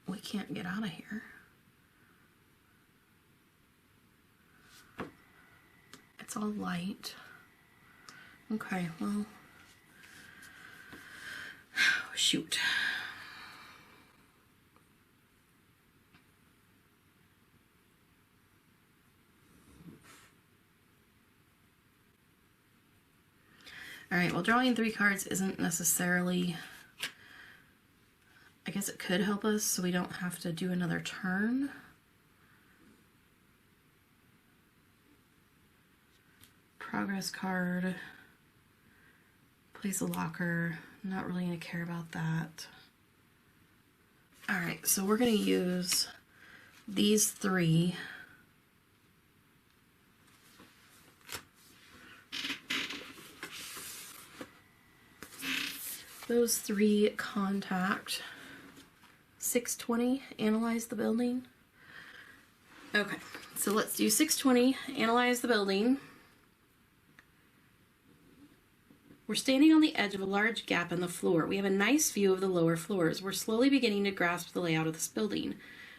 We can't get out of here. It's all light. Okay, well. Shoot. Alright, well, drawing 3 cards isn't necessarily, I guess it could help us so we don't have to do another turn. Progress card, place a locker, not really going to care about that. Alright, so we're going to use these 3. Those 3 contact 620, analyze the building. Okay, so let's do 620, analyze the building. We're standing on the edge of a large gap in the floor. We have a nice view of the lower floors. We're slowly beginning to grasp the layout of this building.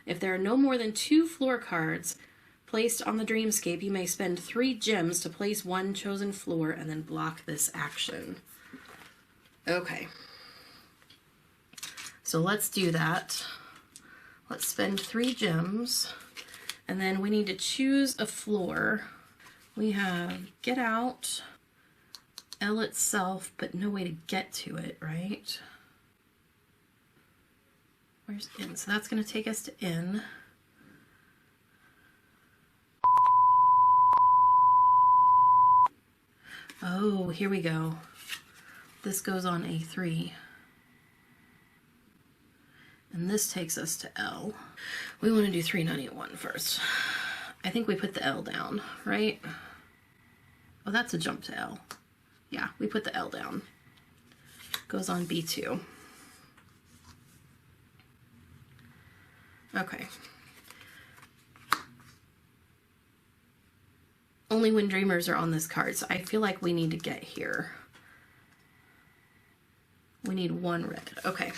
If there are no more than 2 floor cards placed on the dreamscape, you may spend 3 gems to place 1 chosen floor and then block this action. Okay. So let's do that. Let's spend 3 gems. And then we need to choose a floor. We have get out, L itself, but no way to get to it, right? Where's N? So that's going to take us to N. Oh, here we go. This goes on A3. And this takes us to L. We want to do 3981 first. I think we put the L down, right? Oh, that's a jump to L. Yeah, we put the L down. Goes on B2. Okay. Only when dreamers are on this card, so I feel like we need to get here. We need one red. Okay,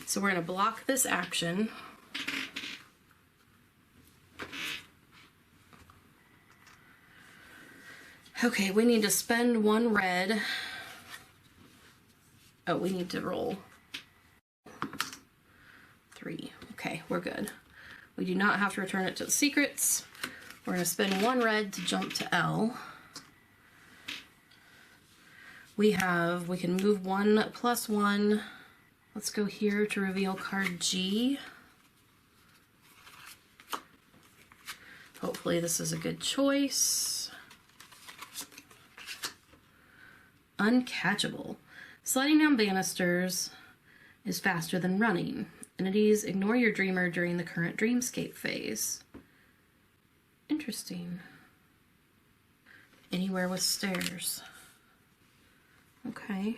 so we're going to block this action. Okay, we need to spend one red. Oh, we need to roll 3. Okay, we're good. We do not have to return it to the secrets. We're going to spend one red to jump to L. We can move 1 plus 1. Let's go here to reveal card G. Hopefully this is a good choice. Uncatchable. Sliding down banisters is faster than running. Entities ignore your dreamer during the current dreamscape phase. Interesting. Anywhere with stairs. Okay.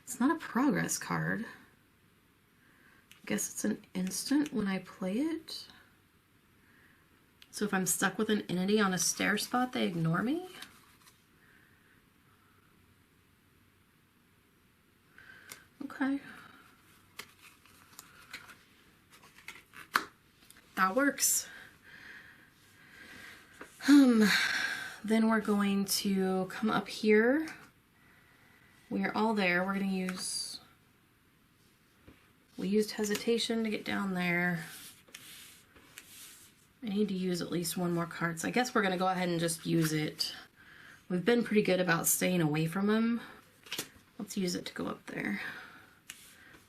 It's not a progress card. I guess it's an instant when I play it. So if I'm stuck with an entity on a stair spot, they ignore me? Okay. That works. Then we're going to come up here. We are all there. We're going to use... We used hesitation to get down there. I need to use at least one more card, so I guess we're going to go ahead and just use it. We've been pretty good about staying away from him. Let's use it to go up there.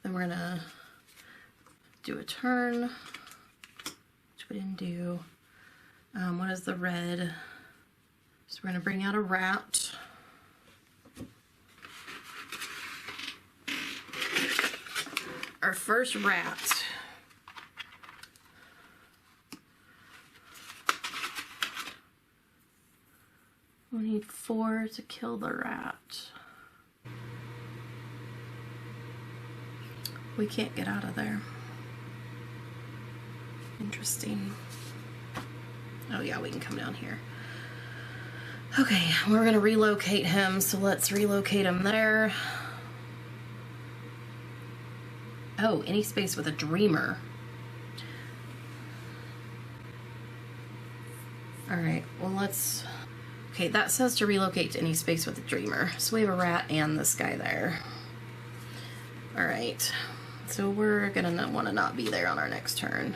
Then we're going to do a turn, which we didn't do. What is the red? So we're going to bring out a rat. Our first rat. We need 4 to kill the rat. We can't get out of there. Interesting. Oh yeah, we can come down here. Okay, we're gonna relocate him, so let's relocate him there. Oh, any space with a dreamer. Alright, well let's... Okay, that says to relocate to any space with a dreamer. So we have a rat and this guy there. Alright, so we're gonna want to not be there on our next turn.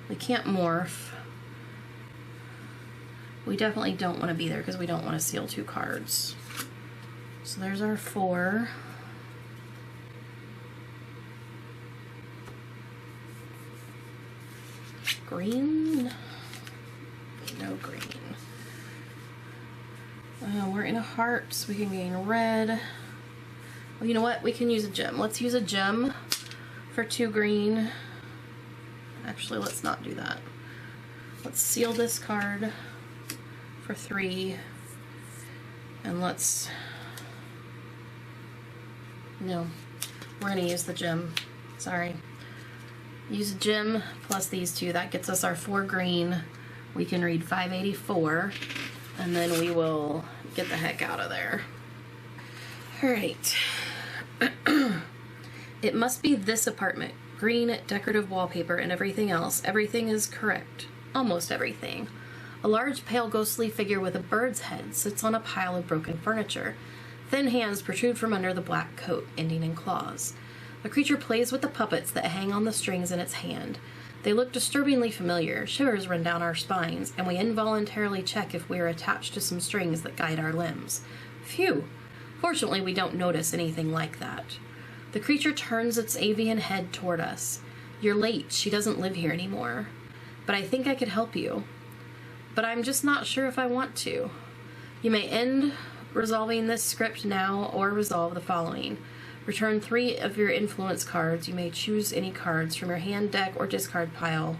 We can't morph. We definitely don't want to be there because we don't want to seal 2 cards. So there's our 4. Green? No green. We're in a heart, so we can gain red. Well, you know what? We can use a gem. Let's use a gem for 2 green. Actually, let's not do that. Let's seal this card for 3. And let's... No. We're going to use the gem. Sorry. Use a gem plus these 2. That gets us our 4 green. We can read 584. And then we will get the heck out of there. Alright. It must be this apartment. Green, decorative wallpaper, and everything else. Everything is correct. Almost everything. A large, pale, ghostly figure with a bird's head sits on a pile of broken furniture. Thin hands protrude from under the black coat, ending in claws. The creature plays with the puppets that hang on the strings in its hand. They look disturbingly familiar. Shivers run down our spines, and we involuntarily check if we are attached to some strings that guide our limbs. Phew! Fortunately, we don't notice anything like that. The creature turns its avian head toward us. You're late. She doesn't live here anymore. But I think I could help you. But I'm just not sure if I want to. You may end resolving this script now or resolve the following. Return 3 of your influence cards. You may choose any cards from your hand, deck, or discard pile,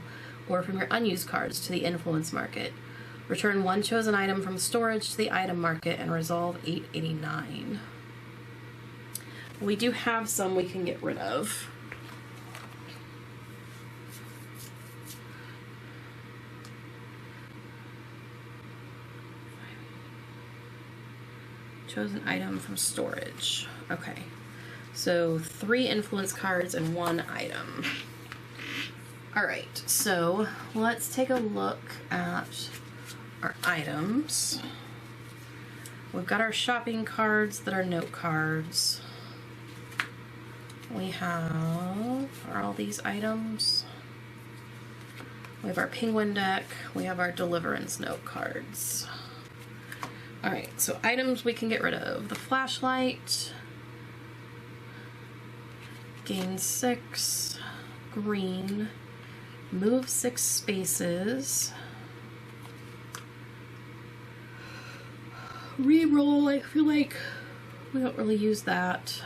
or from your unused cards to the influence market. Return 1 chosen item from storage to the item market and resolve 889. We do have some we can get rid of. Chosen item from storage. Okay. So 3 influence cards and 1 item. Alright, so let's take a look at our items. We've got our shopping cards that are note cards. We have all these items. We have our penguin deck. We have our deliverance note cards. Alright, so items we can get rid of. The flashlight. Gain 6. Green. Move 6 spaces. Reroll, I feel like we don't really use that.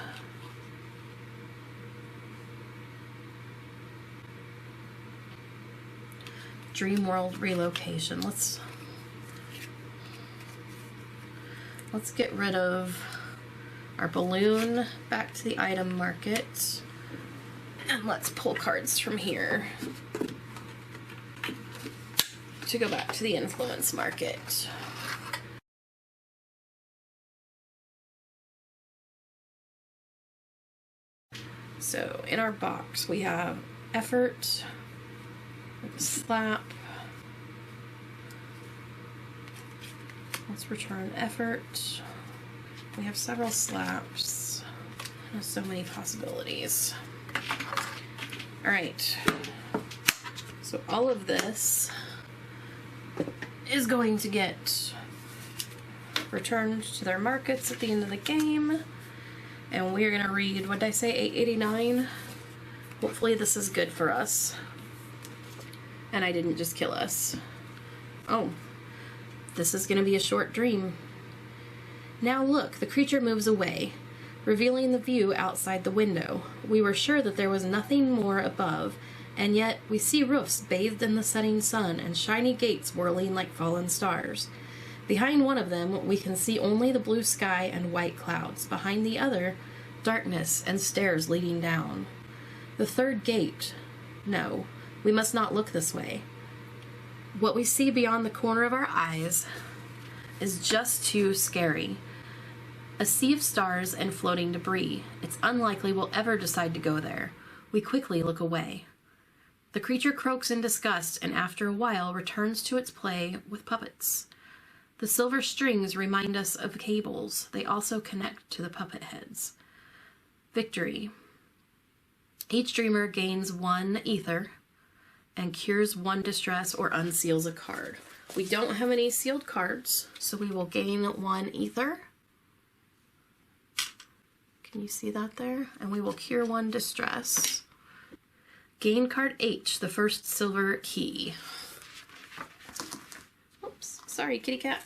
Dream World relocation. Let's get rid of our balloon back to the item market. And let's pull cards from here to go back to the influence market. So in our box we have effort, slap. Let's return effort. We have several slaps. There's so many possibilities. Alright. So all of this is going to get returned to their markets at the end of the game. And we're going to read, what did I say, 889? Hopefully this is good for us. And I didn't just kill us. Oh. This is going to be a short dream. Now look, the creature moves away, revealing the view outside the window. We were sure that there was nothing more above, and yet we see roofs bathed in the setting sun and shiny gates whirling like fallen stars. Behind one of them, we can see only the blue sky and white clouds. Behind the other, darkness and stairs leading down. The third gate. No, we must not look this way. What we see beyond the corner of our eyes is just too scary. A sea of stars and floating debris. It's unlikely we'll ever decide to go there. We quickly look away. The creature croaks in disgust and after a while returns to its play with puppets. The silver strings remind us of cables. They also connect to the puppet heads. Victory. Each dreamer gains 1 ether and cures 1 distress or unseals a card. We don't have any sealed cards, so we will gain 1 ether. Can you see that there? And we will cure 1 distress. Gain card H, the first silver key. Oops, sorry, kitty cat.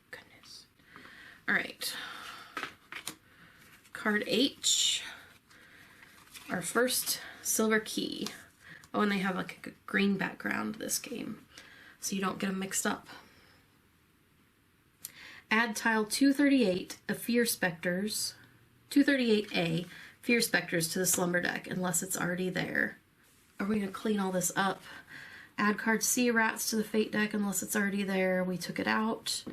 Goodness. All right. Card H, our first silver key. Oh, and they have like a green background this game, so you don't get them mixed up. Add tile 238 of Fear Specters, 238A, Fear Specters to the Slumber deck, unless it's already there. Are we going to clean all this up? Add card Sea Rats to the Fate deck, unless it's already there. We took it out.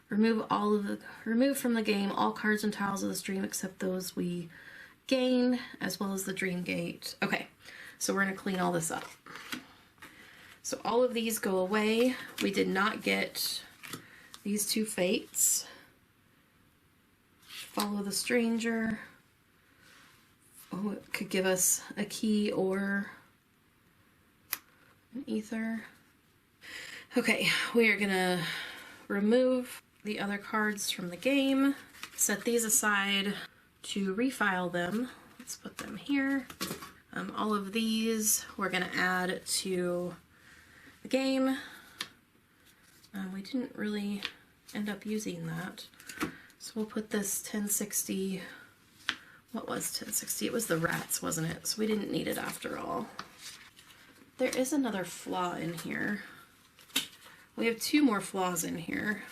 Remove from the game all cards and tiles of the stream except those we gain, as well as the Dream Gate. Okay, so we're going to clean all this up. So all of these go away. We did not get these 2 fates. Follow the Stranger. Oh, it could give us a key or an ether. Okay, we are going to remove the other cards from the game, set these aside to refile them. Let's put them here. All of these we're going to add to the game. We didn't really end up using that. So we'll put this 1060, what was 1060? It was the rats, wasn't it? So we didn't need it after all. There is another flaw in here. We have 2 more flaws in here.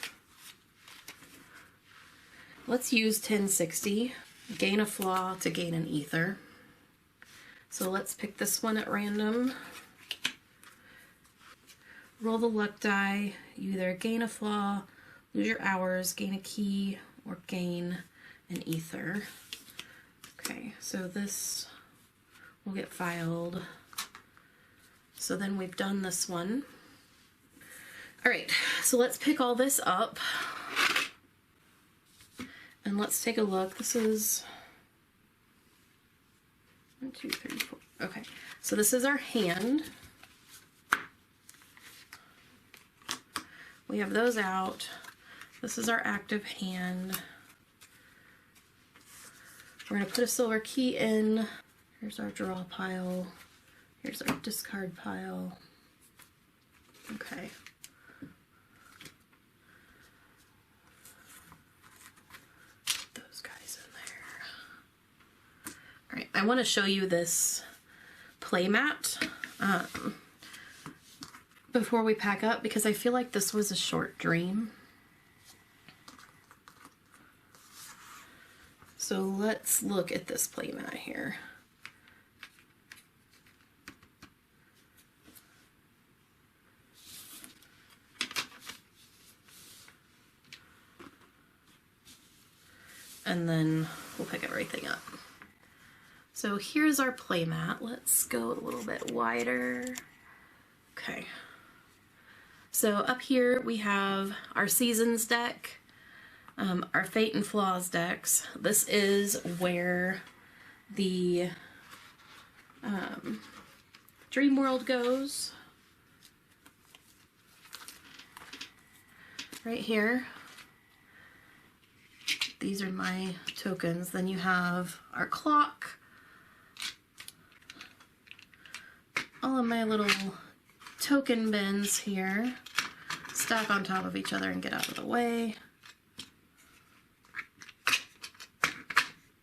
Let's use 1060, gain a flaw to gain an ether. So let's pick this one at random. Roll the luck die. You either gain a flaw, lose your hours, gain a key, or gain an ether. Okay, so this will get filed. So then we've done this one. All right, so let's pick all this up. And let's take a look. This is 1, 2, 3, 4. Okay, so this is our hand. We have those out. This is our active hand. We're going to put a silver key in. Here's our draw pile. Here's our discard pile. Okay. Put those guys in there. All right, I want to show you this play mat before we pack up, because I feel like this was a short dream. So let's look at this play mat here. And then we'll pick everything up. So here's our play mat. Let's go a little bit wider. Okay. So up here we have our Seasons deck, our Fate and Flaws decks. This is where the Dream World goes. Right here. These are my tokens. Then you have our clock. All of my little token bins here. Stack on top of each other and get out of the way.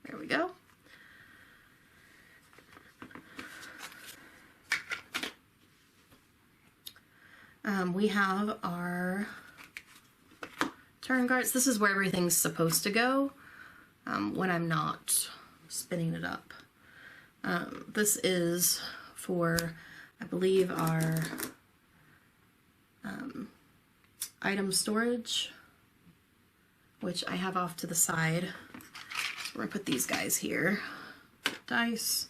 There we go. We have our turn cards. This is where everything's supposed to go when I'm not spinning it up. This is for, I believe, our item storage, which I have off to the side. So we're gonna put these guys here. Dice.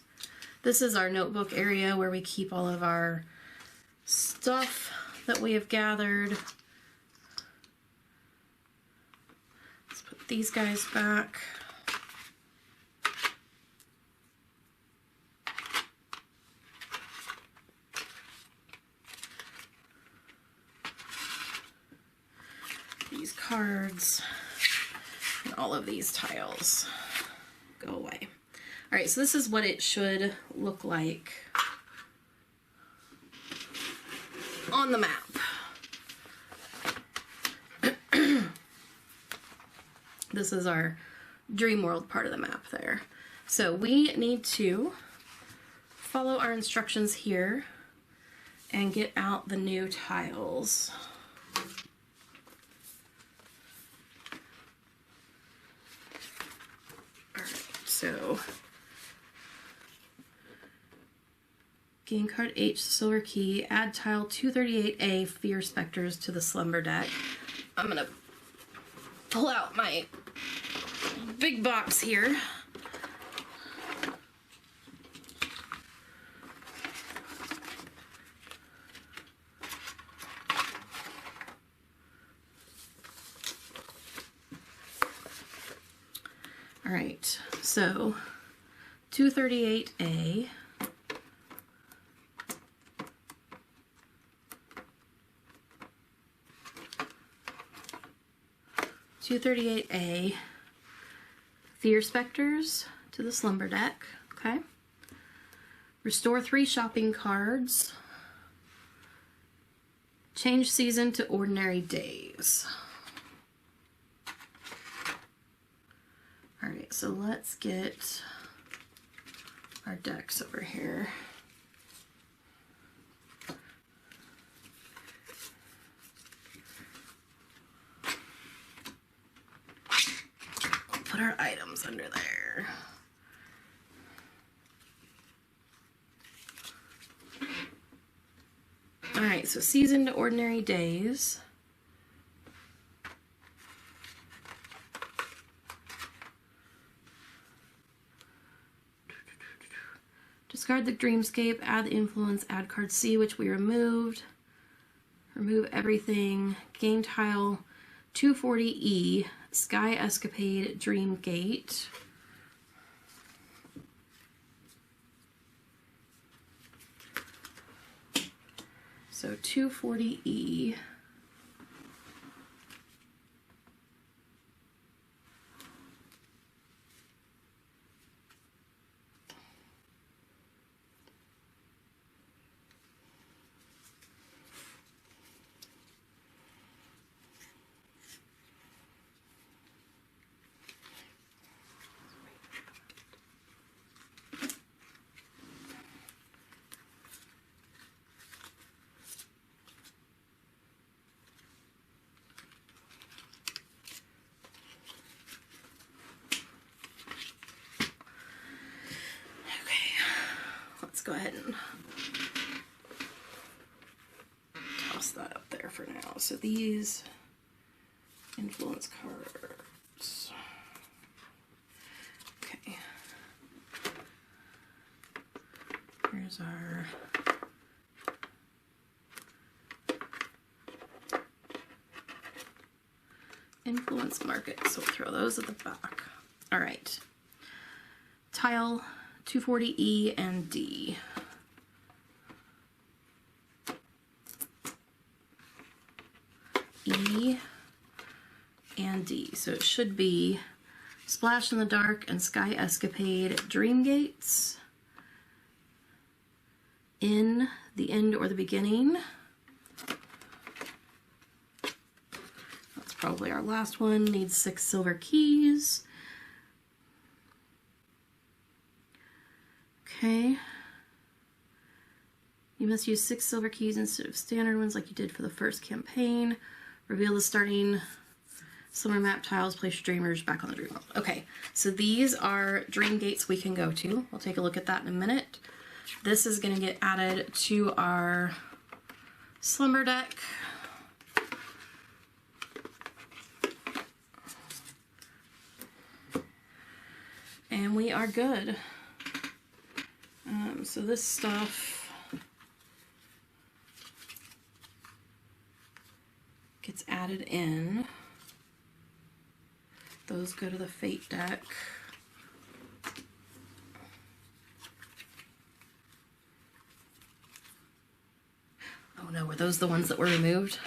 This is our notebook area where we keep all of our stuff that we have gathered. Let's put these guys back. These cards and all of these tiles go away. All right, so this is what it should look like on the map. This is our Dream World part of the map there. So we need to follow our instructions here and get out the new tiles. All right, so gain card H, silver key, add tile 238A, Fear Specters to the Slumber deck. I'm gonna pull out my big box here. All right, so 238A. 238A, Fear Specters to the Slumber deck, okay? Restore 3 shopping cards. Change season to ordinary days. Alright, so let's get our decks over here. Put our items under there. Alright, so season to ordinary days. Discard the Dreamscape, add the Influence, add card C, which we removed. Remove everything. Game tile 240E, Sky Escapade, Dream Gate. So 240E. Let's go ahead and toss that up there for now. So these influence cards. Okay. Here's our influence markets. So we'll throw those at the back. All right. Tile 240E and D. E and D. So it should be Splash in the Dark and Sky Escapade, Dream Gates, in the end or the beginning. That's probably our last one. Needs 6 silver keys. Okay. You must use 6 silver keys instead of standard ones like you did for the first campaign. Reveal the starting summer map tiles. Place your dreamers back on the dream world. Okay, so these are dream gates we can go to. We'll take a look at that in a minute. This is going to get added to our slumber deck. And we are good. So this stuff gets added in. Those go to the Fate deck. Oh no, were those the ones that were removed?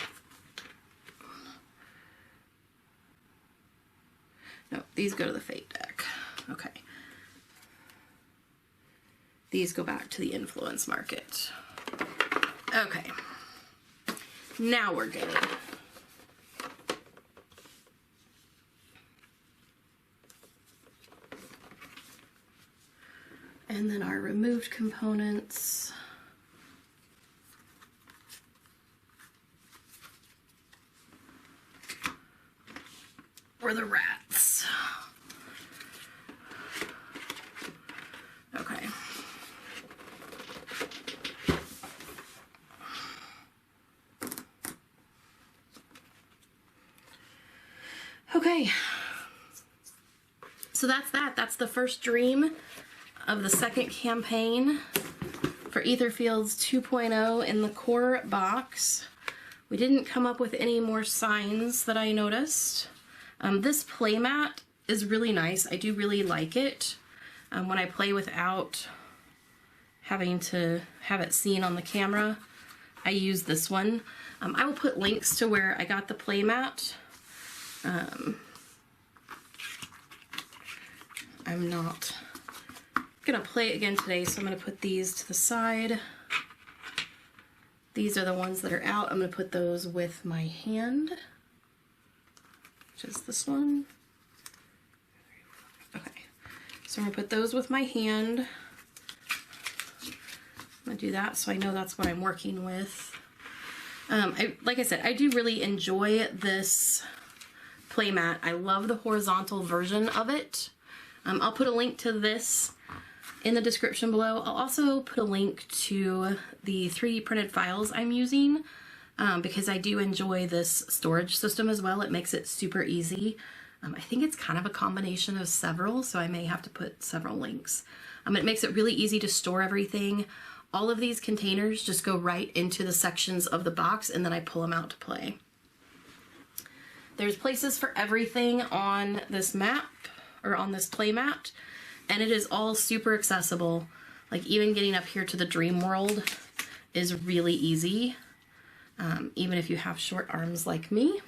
No, these go to the Fate deck. Okay. These go back to the influence market. Okay. Now we're good. And then our removed components. Were the rats. Okay. Okay. So that's that. That's the first dream of the second campaign for Etherfields 2.0 in the core box. We didn't come up with any more signs that I noticed. This playmat is really nice. I do really like it. When I play without having to have it seen on the camera, I use this one. I will put links to where I got the playmat I'm not gonna play it again today, so I'm gonna put these to the side. These are the ones that are out. I'm gonna put those with my hand, which is this one. Okay, so I'm gonna put those with my hand. I'm gonna do that so I know that's what I'm working with. Like I said, I do really enjoy this play mat. I love the horizontal version of it. I'll put a link to this in the description below. I'll also put a link to the 3D printed files I'm using because I do enjoy this storage system as well. It makes it super easy. I think it's kind of a combination of several, so I may have to put several links. It makes it really easy to store everything. All of these containers just go right into the sections of the box, and then I pull them out to play. There's places for everything on this map, or on this play mat, and it is all super accessible. Like even getting up here to the dream world is really easy, even if you have short arms like me.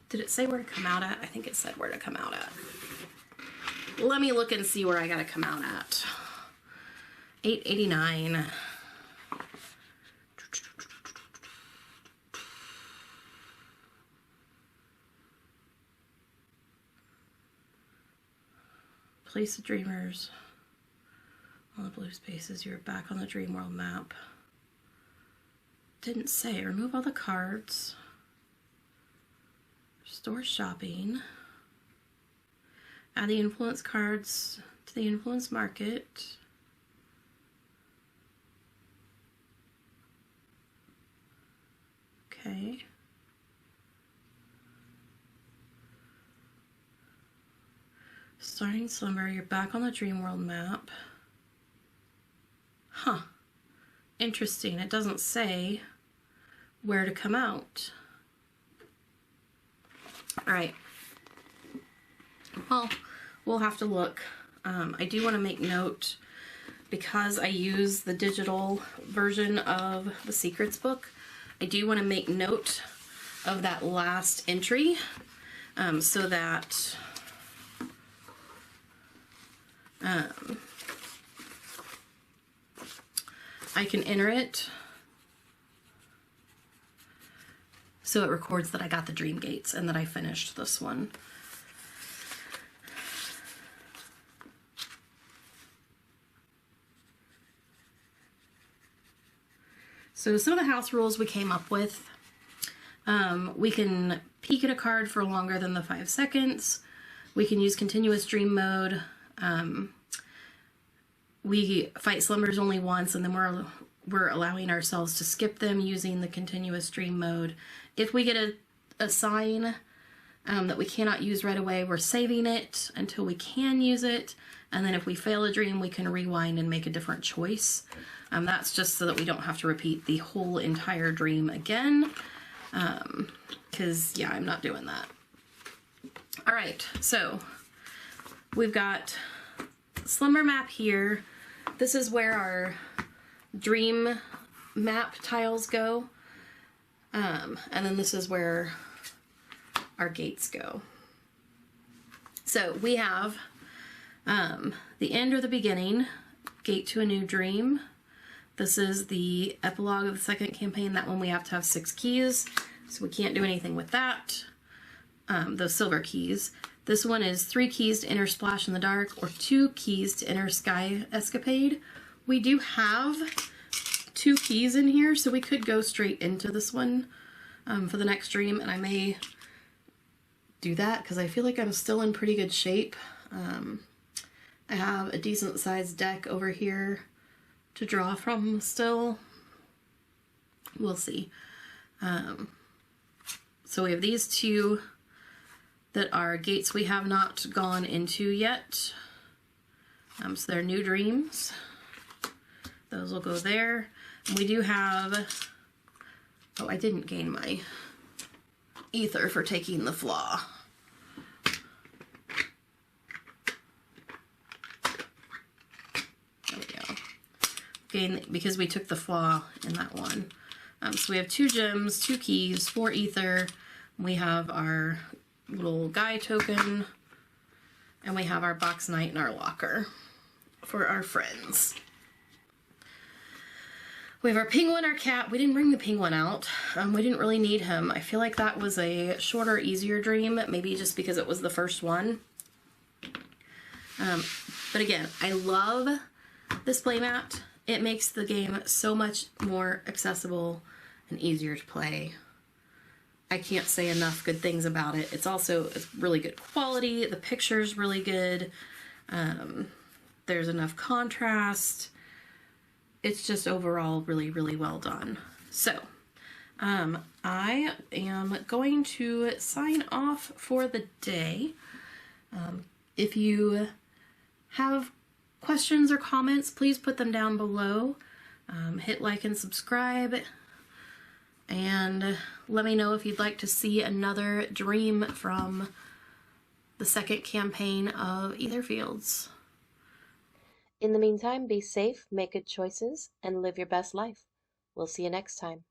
Did it say where to come out at? I think it said where to come out at. Let me look and see where I gotta come out at. 889. Place the dreamers. All the blue spaces, you're back on the dream world map. Didn't say. Remove all the cards. Store shopping. Add the influence cards to the influence market. Okay. Starting slumber, you're back on the dream world map. Huh. Interesting. It doesn't say where to come out. All right. Well, we'll have to look. I do want to make note, because I use the digital version of the secrets book, I do want to make note of that last entry so that I can enter it so it records that I got the dream gates and that I finished this one. So some of the house rules we came up with. We can peek at a card for longer than the 5 seconds. We can use continuous dream mode. We fight slumbers only once, and then we're allowing ourselves to skip them using the continuous dream mode. If we get a sign that we cannot use right away, we're saving it until we can use it. And then if we fail a dream, we can rewind and make a different choice. That's just so that we don't have to repeat the whole entire dream again. Because, yeah, I'm not doing that. All right, so we've got slumber map here. This is where our dream map tiles go. And then this is where our gates go. So we have the end or the beginning, gate to a new dream. This is the epilogue of the second campaign. That one we have to have 6 keys, so we can't do anything with that. Those silver keys. This one is 3 keys to enter Splash in the Dark, or 2 keys to enter Sky Escapade. We do have 2 keys in here, so we could go straight into this one for the next dream, and I may do that because I feel like I'm still in pretty good shape. I have a decent sized deck over here to draw from still. We'll see. So we have these 2 that are gates we have not gone into yet. So they're new dreams. Those will go there. And we do have, oh, I didn't gain my ether for taking the flaw. There we go. Gain, because we took the flaw in that one. So we have 2 gems, 2 keys, 4 ether. We have our little guy token, and we have our box night in our locker for our friends. We have our penguin, our cat. We didn't bring the penguin out. We didn't really need him. I feel like that was a shorter, easier dream, maybe just because it was the first one. But again, I love this playmat. It makes the game so much more accessible and easier to play. I can't say enough good things about it. It's really good quality. The picture's really good. There's enough contrast. It's just overall really, really well done. So, I am going to sign off for the day. If you have questions or comments, please put them down below. Hit like and subscribe. And let me know if you'd like to see another dream from the second campaign of Etherfields. In the meantime, be safe, make good choices, and live your best life. We'll see you next time.